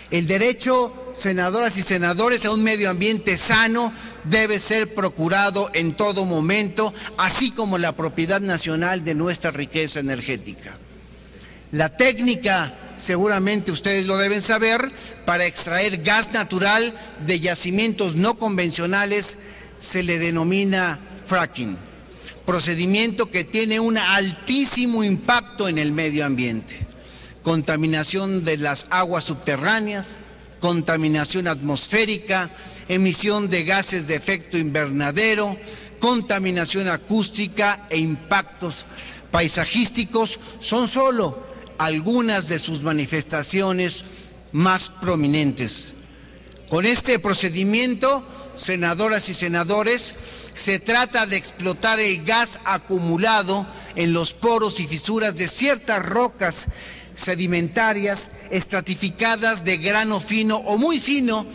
El derecho, senadoras y senadores, a un medio ambiente sano debe ser procurado en todo momento, así como la propiedad nacional de nuestra riqueza energética. La técnica, seguramente ustedes lo deben saber, para extraer gas natural de yacimientos no convencionales se le denomina fracking, procedimiento que tiene un altísimo impacto en el medio ambiente. Contaminación de las aguas subterráneas, contaminación atmosférica, emisión de gases de efecto invernadero, contaminación acústica e impactos paisajísticos son solo algunas de sus manifestaciones más prominentes. Con este procedimiento, senadoras y senadores, se trata de explotar el gas acumulado en los poros y fisuras de ciertas rocas sedimentarias estratificadas de grano fino o muy fino,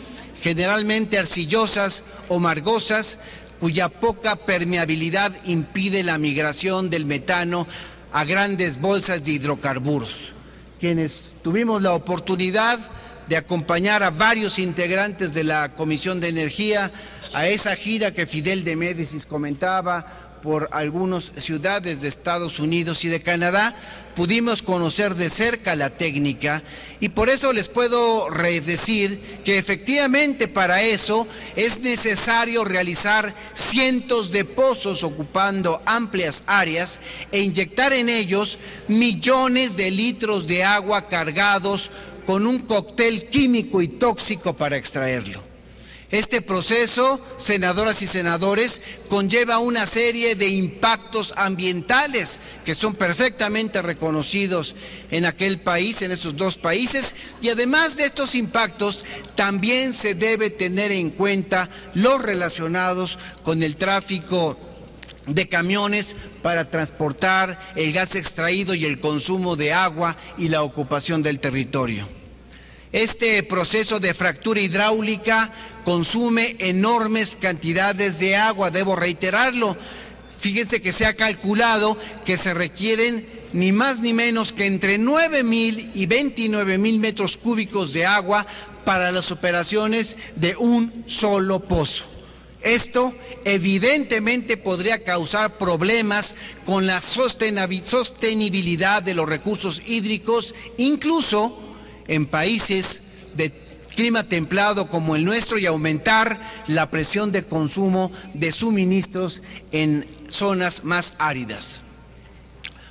generalmente arcillosas o margosas, cuya poca permeabilidad impide la migración del metano a grandes bolsas de hidrocarburos. Quienes tuvimos la oportunidad de acompañar a varios integrantes de la Comisión de Energía a esa gira que Fidel de Médicis comentaba por algunas ciudades de Estados Unidos y de Canadá, pudimos conocer de cerca la técnica, y por eso les puedo decir que efectivamente para eso es necesario realizar cientos de pozos ocupando amplias áreas e inyectar en ellos millones de litros de agua cargados con un cóctel químico y tóxico para extraerlo. Este proceso, senadoras y senadores, conlleva una serie de impactos ambientales que son perfectamente reconocidos en aquel país, en estos dos países, y además de estos impactos, también se debe tener en cuenta los relacionados con el tráfico de camiones para transportar el gas extraído y el consumo de agua y la ocupación del territorio. Este proceso de fractura hidráulica consume enormes cantidades de agua, debo reiterarlo. Fíjense que se ha calculado que se requieren ni más ni menos que entre 9,000 y 29,000 metros cúbicos de agua para las operaciones de un solo pozo. Esto evidentemente podría causar problemas con la sostenibilidad de los recursos hídricos, incluso en países de clima templado como el nuestro, y aumentar la presión de consumo de suministros en zonas más áridas.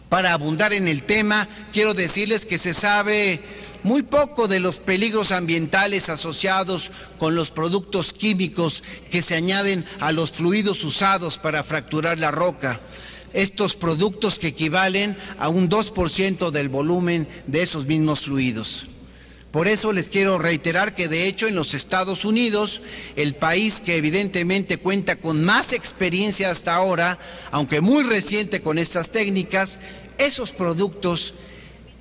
Para abundar en el tema, quiero decirles que se sabe muy poco de los peligros ambientales asociados con los productos químicos que se añaden a los fluidos usados para fracturar la roca. Estos productos que equivalen a un 2% del volumen de esos mismos fluidos. Por eso les quiero reiterar que de hecho en los Estados Unidos, el país que evidentemente cuenta con más experiencia hasta ahora, aunque muy reciente con estas técnicas, esos productos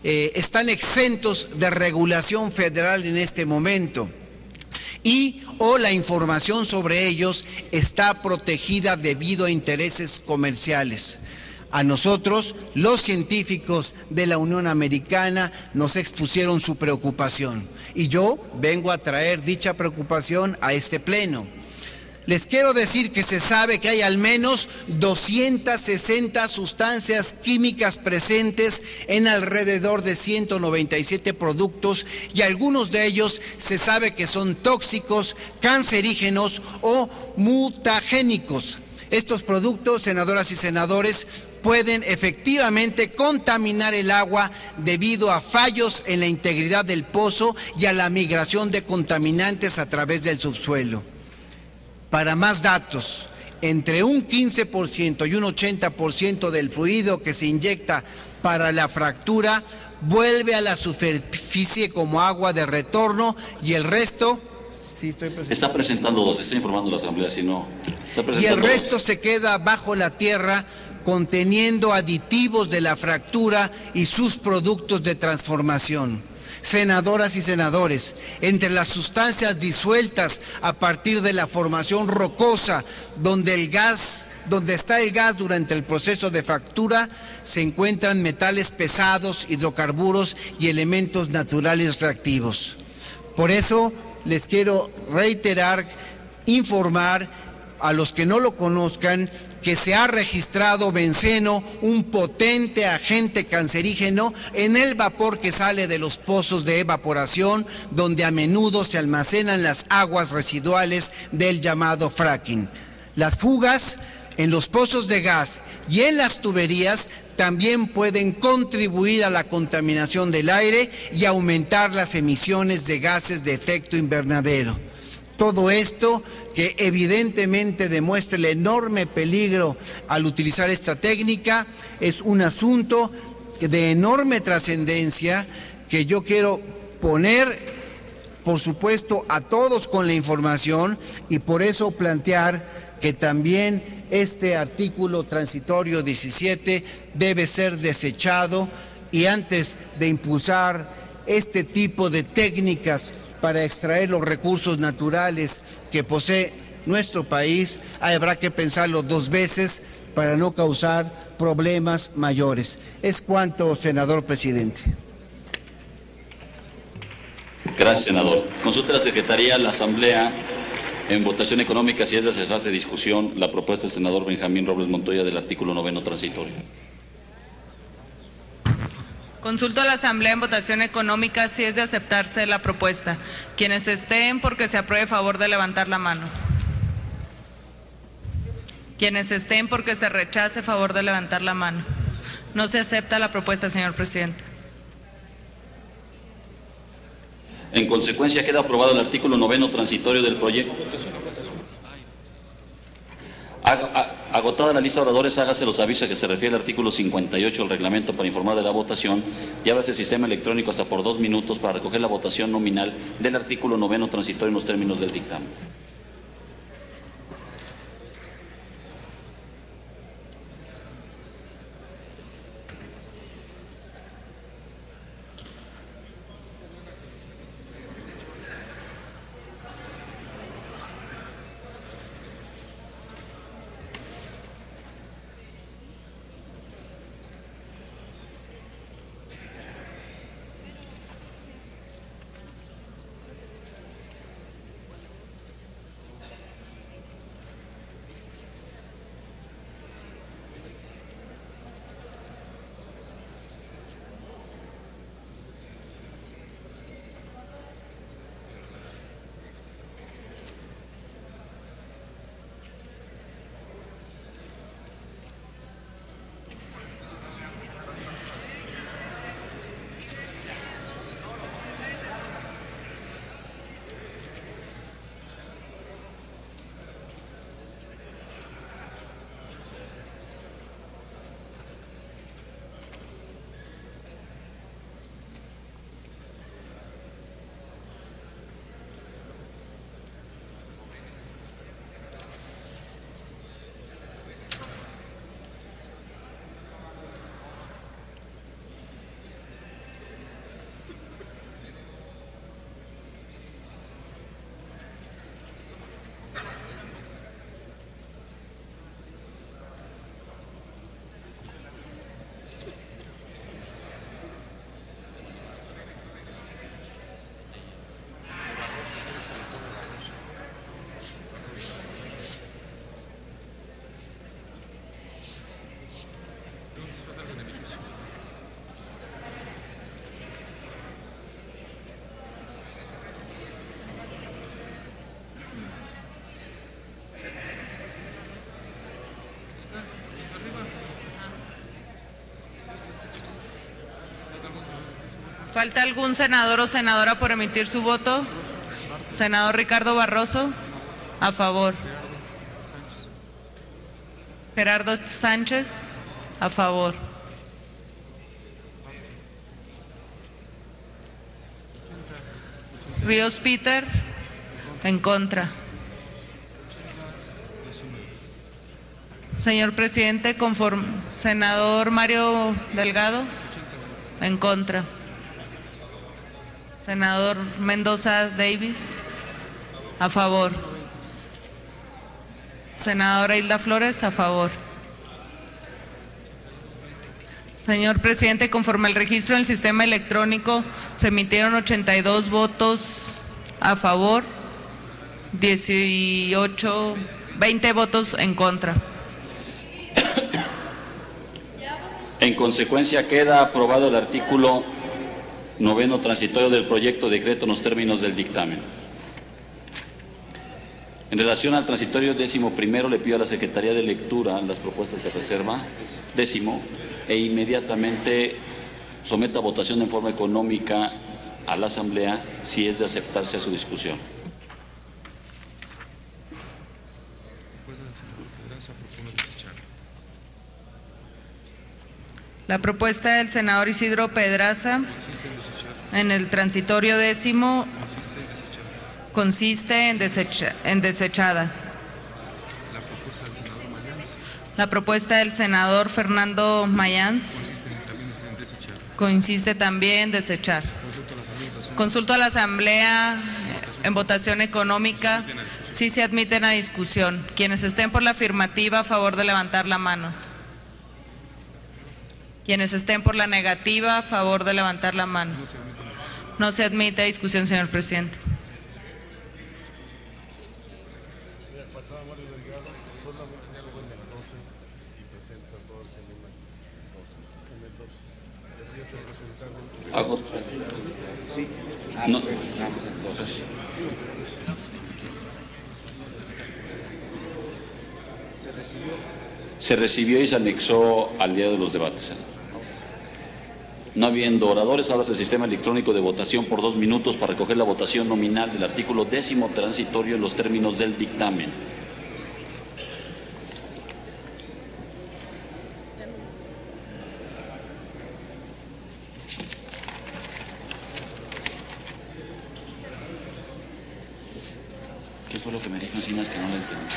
están exentos de regulación federal en este momento o la información sobre ellos está protegida debido a intereses comerciales. A nosotros, los científicos de la Unión Americana, nos expusieron su preocupación y yo vengo a traer dicha preocupación a este pleno. Les quiero decir que se sabe que hay al menos 260 sustancias químicas presentes en alrededor de 197 productos y algunos de ellos se sabe que son tóxicos, cancerígenos o mutagénicos. Estos productos, senadoras y senadores, pueden efectivamente contaminar el agua debido a fallos en la integridad del pozo y a la migración de contaminantes a través del subsuelo. Para más datos, entre un 15% y un 80% del fluido que se inyecta para la fractura vuelve a la superficie como agua de retorno y el resto... Sí, está presentando dos, estoy informando a la Asamblea, si no... Y el resto se queda bajo la tierra conteniendo aditivos de la fractura y sus productos de transformación. Senadoras y senadores, entre las sustancias disueltas a partir de la formación rocosa donde está el gas durante el proceso de fractura, se encuentran metales pesados, hidrocarburos y elementos naturales reactivos. Por eso les quiero reiterar, informar a los que no lo conozcan, que se ha registrado benceno, un potente agente cancerígeno, en el vapor que sale de los pozos de evaporación, donde a menudo se almacenan las aguas residuales del llamado fracking. Las fugas en los pozos de gas y en las tuberías también pueden contribuir a la contaminación del aire y aumentar las emisiones de gases de efecto invernadero. Todo esto que evidentemente demuestra el enorme peligro al utilizar esta técnica es un asunto de enorme trascendencia que yo quiero poner, por supuesto, a todos con la información y por eso plantear que también este artículo transitorio 17 debe ser desechado y antes de impulsar este tipo de técnicas para extraer los recursos naturales que posee nuestro país, habrá que pensarlo dos veces para no causar problemas mayores. Es cuanto, senador presidente. Gracias, senador. Consulte la Secretaría, la Asamblea, en votación económica, si es de aceptarse discusión, la propuesta del senador Benjamín Robles Montoya del artículo 9º transitorio. Consulto a la Asamblea en votación económica si es de aceptarse la propuesta. Quienes estén porque se apruebe, favor de levantar la mano. Quienes estén porque se rechace, favor de levantar la mano. No se acepta la propuesta, señor presidente. En consecuencia, queda aprobado el artículo 9º transitorio del proyecto. Agotada la lista de oradores, hágase los avisos que se refiere al artículo 58 del reglamento para informar de la votación y ábrase el sistema electrónico hasta por 2 minutos para recoger la votación nominal del artículo 9º transitorio en los términos del dictamen. ¿Falta algún senador o senadora por emitir su voto? Senador Ricardo Barroso, a favor. Gerardo Sánchez, a favor. Ríos Peter, en contra. Señor presidente, conforme. Senador Mario Delgado, en contra. Senador Mendoza Davis, a favor. Senadora Hilda Flores, a favor. Señor presidente, conforme al registro en el sistema electrónico, se emitieron 82 votos a favor, 20 votos en contra. En consecuencia, queda aprobado el artículo 9º transitorio del proyecto de decreto en los términos del dictamen. En relación al transitorio 11º, le pido a la Secretaría de Lectura las propuestas de reserva 10º e inmediatamente someta a votación en forma económica a la Asamblea si es de aceptarse a su discusión. La propuesta del senador Isidro Pedraza en el transitorio 10º consiste en desechada. La propuesta del senador Fernando Mayans consiste también en desechar. Consulto a la Asamblea en votación económica si se admiten a discusión. Quienes estén por la afirmativa, a favor de levantar la mano. Quienes estén por la negativa, a favor de levantar la mano. No se admite a discusión, señor presidente. No. Se recibió y se anexó al día de los debates. No habiendo oradores, abras el sistema electrónico de votación por 2 minutos para recoger la votación nominal del artículo 10º transitorio en los términos del dictamen. ¿Qué fue lo que me dijo Encinas que no lo entendí?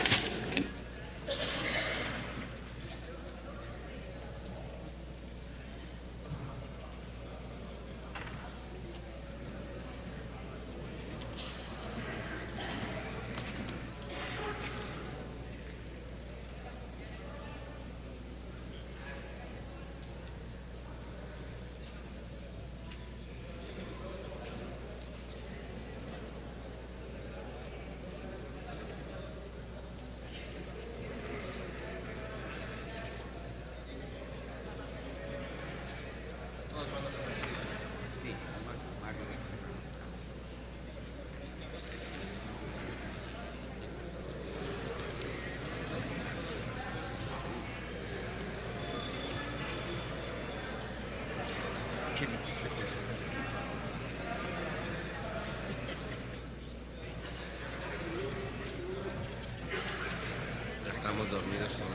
Estamos dormidos todos.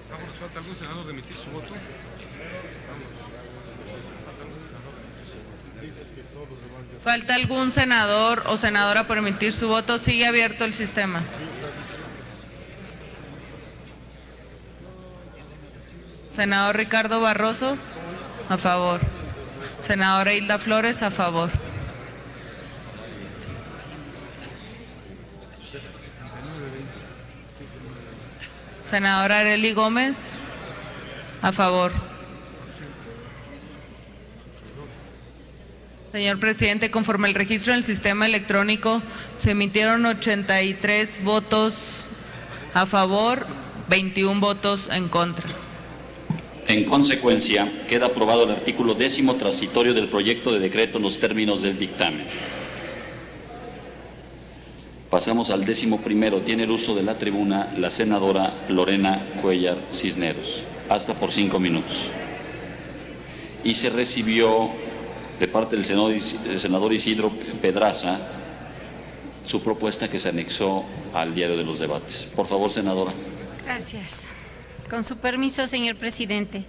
Vamos, ¿falta algún senador de emitir su voto? ¿Falta algún senador o senadora por emitir su voto? Sigue abierto el sistema. Senador Ricardo Barroso, a favor. Senadora Hilda Flores, a favor. Senadora Arely Gómez, a favor. Señor presidente, conforme al registro en el sistema electrónico, se emitieron 83 votos a favor, 21 votos en contra. En consecuencia, queda aprobado el artículo 10º transitorio del proyecto de decreto en los términos del dictamen. Pasamos al 11º. Tiene el uso de la tribuna la senadora Lorena Cuellar Cisneros, hasta por 5 minutos. Y se recibió de parte del senador Isidro Pedraza su propuesta que se anexó al diario de los debates. Por favor, senadora. Gracias. Con su permiso, señor presidente.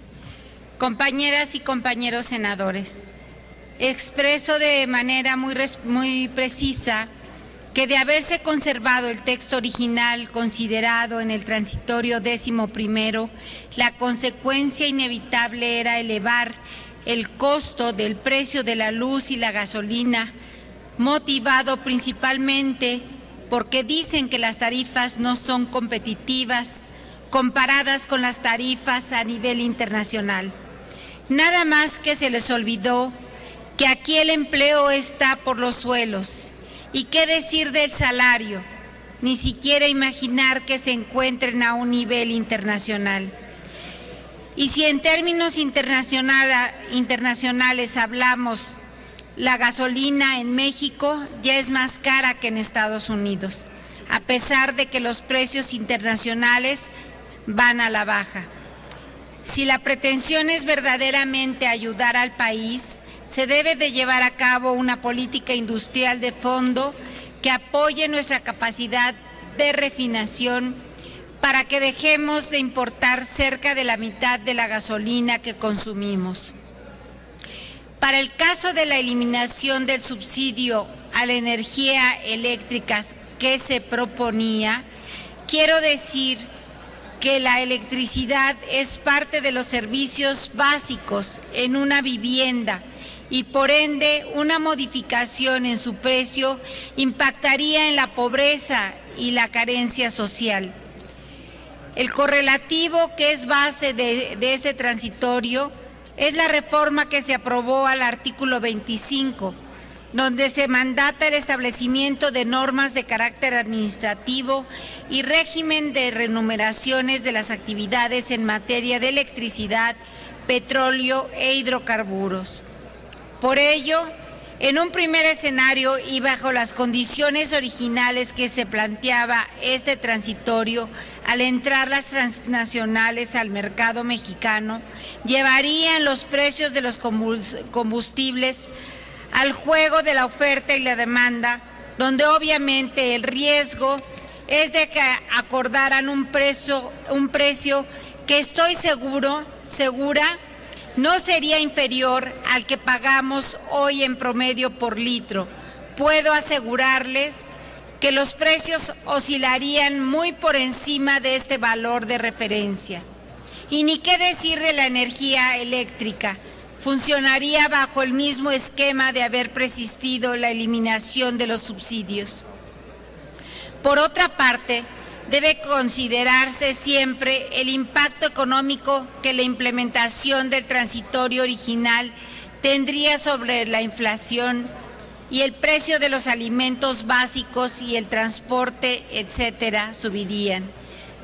Compañeras y compañeros senadores, expreso de manera muy precisa que de haberse conservado el texto original considerado en el transitorio 11º, la consecuencia inevitable era elevar el costo del precio de la luz y la gasolina, motivado principalmente porque dicen que las tarifas no son competitivas comparadas con las tarifas a nivel internacional. Nada más que se les olvidó que aquí el empleo está por los suelos. ¿Y qué decir del salario? Ni siquiera imaginar que se encuentren a un nivel internacional. Y si en términos internacionales hablamos, la gasolina en México ya es más cara que en Estados Unidos, a pesar de que los precios internacionales van a la baja. Si la pretensión es verdaderamente ayudar al país, se debe de llevar a cabo una política industrial de fondo que apoye nuestra capacidad de refinación para que dejemos de importar cerca de la mitad de la gasolina que consumimos. Para el caso de la eliminación del subsidio a la energía eléctrica que se proponía, quiero decir que la electricidad es parte de los servicios básicos en una vivienda y por ende una modificación en su precio impactaría en la pobreza y la carencia social. El correlativo que es base de este transitorio es la reforma que se aprobó al artículo 25, donde se mandata el establecimiento de normas de carácter administrativo y régimen de remuneraciones de las actividades en materia de electricidad, petróleo e hidrocarburos. Por ello, en un primer escenario y bajo las condiciones originales que se planteaba este transitorio, al entrar las transnacionales al mercado mexicano, llevarían los precios de los combustibles al juego de la oferta y la demanda, donde obviamente el riesgo es de que acordaran un precio que estoy segura no sería inferior al que pagamos hoy en promedio por litro. Puedo asegurarles que los precios oscilarían muy por encima de este valor de referencia. Y ni qué decir de la energía eléctrica, funcionaría bajo el mismo esquema de haber persistido la eliminación de los subsidios. Por otra parte, debe considerarse siempre el impacto económico que la implementación del transitorio original tendría sobre la inflación y el precio de los alimentos básicos y el transporte, etcétera, subirían.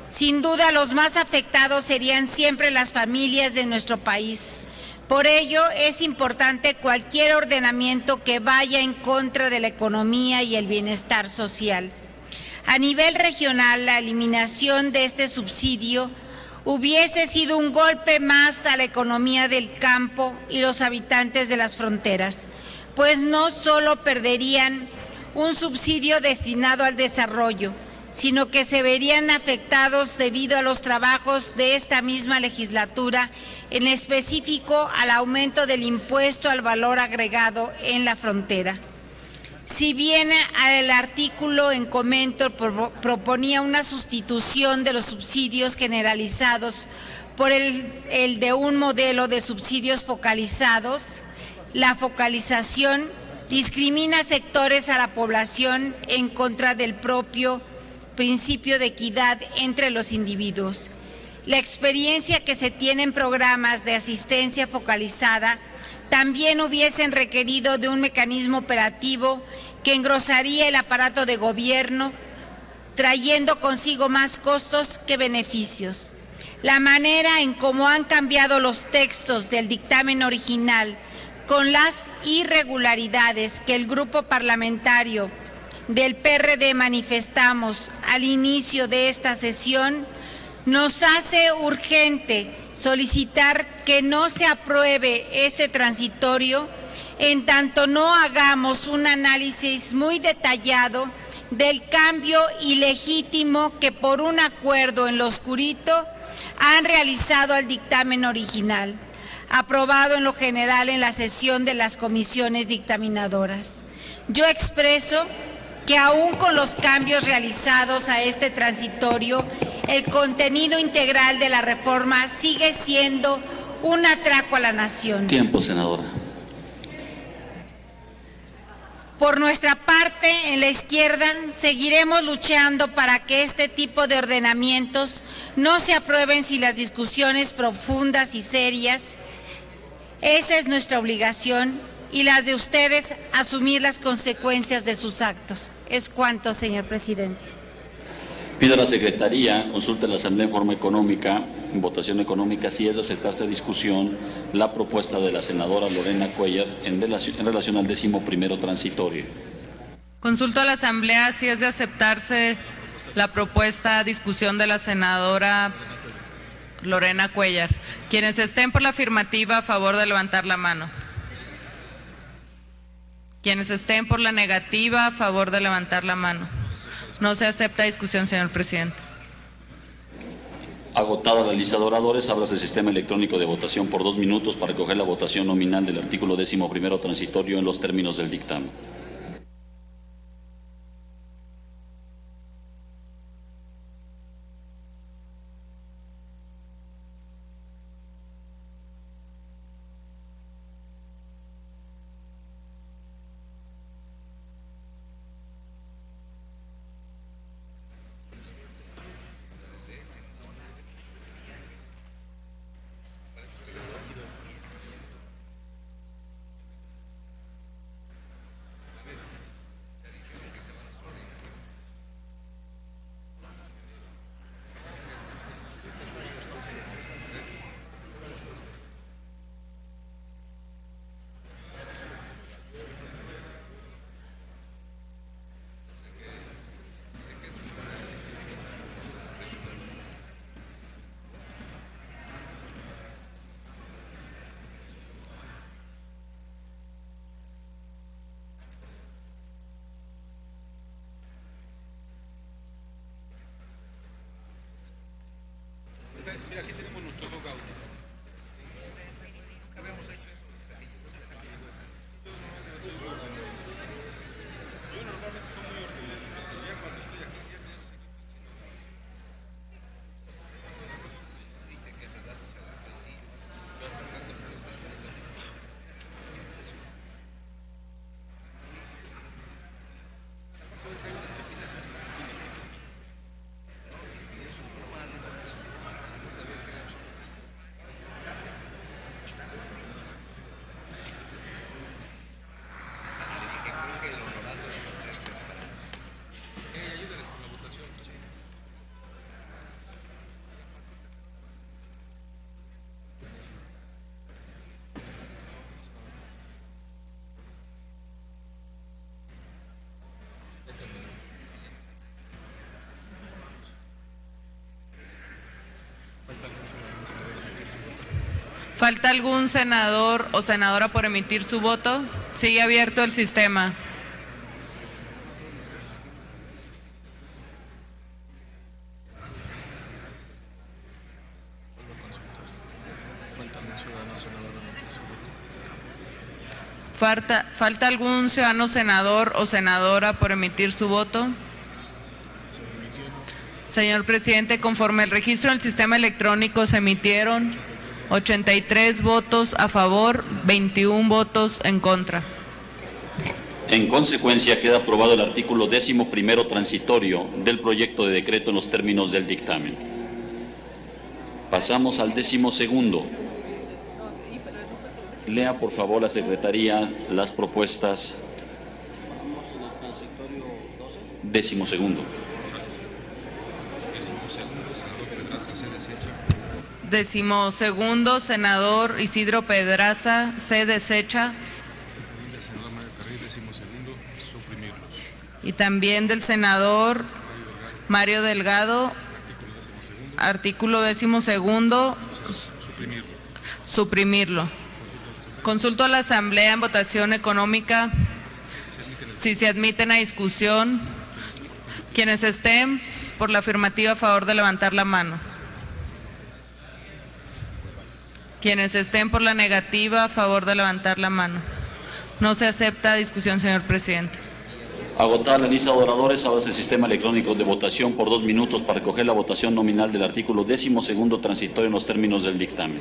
Sin duda, los más afectados serían siempre las familias de nuestro país. Por ello, es importante cualquier ordenamiento que vaya en contra de la economía y el bienestar social. A nivel regional, la eliminación de este subsidio hubiese sido un golpe más a la economía del campo y los habitantes de las fronteras, pues no solo perderían un subsidio destinado al desarrollo, sino que se verían afectados debido a los trabajos de esta misma legislatura, en específico al aumento del impuesto al valor agregado en la frontera. Si bien el artículo en comento proponía una sustitución de los subsidios generalizados por el de un modelo de subsidios focalizados, la focalización discrimina sectores a la población en contra del propio principio de equidad entre los individuos. La experiencia que se tiene en programas de asistencia focalizada también hubiesen requerido de un mecanismo operativo que engrosaría el aparato de gobierno, trayendo consigo más costos que beneficios. La manera en cómo han cambiado los textos del dictamen original, con las irregularidades que el grupo parlamentario del PRD manifestamos al inicio de esta sesión, nos hace urgente solicitar que no se apruebe este transitorio en tanto no hagamos un análisis muy detallado del cambio ilegítimo que por un acuerdo en lo oscurito han realizado al dictamen original, aprobado en lo general en la sesión de las comisiones dictaminadoras. Yo expreso que aún con los cambios realizados a este transitorio, el contenido integral de la reforma sigue siendo un atraco a la nación. Tiempo, senadora. Por nuestra parte, en la izquierda, seguiremos luchando para que este tipo de ordenamientos no se aprueben sin las discusiones profundas y serias. Esa es nuestra obligación y la de ustedes asumir las consecuencias de sus actos. Es cuanto, señor presidente. Pido a la Secretaría, consulte a la Asamblea en forma económica, en votación económica, si es de aceptarse a discusión la propuesta de la senadora Lorena Cuellar en relación al 11º transitorio. Consulto a la Asamblea si es de aceptarse la propuesta a discusión de la senadora Lorena Cuellar. Quienes estén por la afirmativa, a favor de levantar la mano. Quienes estén por la negativa, a favor de levantar la mano. No se acepta discusión, señor presidente. Agotada la lista de oradores, abras el sistema electrónico de votación por 2 minutos para recoger la votación nominal del artículo 11º transitorio en los términos del dictamen. Mira, aquí tenemos nuestro logout. Nunca habíamos hecho eso. Yo normalmente soy muy orgulloso. Ya cuando estoy aquí, ya tenemos viste que ese dato se adapta así. Yo hasta tanto se lo ¿Falta algún senador o senadora por emitir su voto? Sigue abierto el sistema. ¿Falta algún ciudadano senador o senadora por emitir su voto? Señor presidente, conforme el registro del sistema electrónico se emitieron 83 votos a favor, 21 votos en contra. En consecuencia, queda aprobado el artículo 11º transitorio del proyecto de decreto en los términos del dictamen. Pasamos al 12º. Lea, por favor, la Secretaría las propuestas. 12º. 12º, senador Isidro Pedraza, se desecha. Y también del senador Mario Delgado, artículo 12º, suprimirlo. Consulto a la Asamblea en votación económica si se admiten a discusión. Quienes estén por la afirmativa, a favor de levantar la mano. Quienes estén por la negativa, a favor de levantar la mano. No se acepta discusión, señor presidente. Agotada la lista de oradores, abras el sistema electrónico de votación por 2 minutos para recoger la votación nominal del artículo 12º transitorio en los términos del dictamen.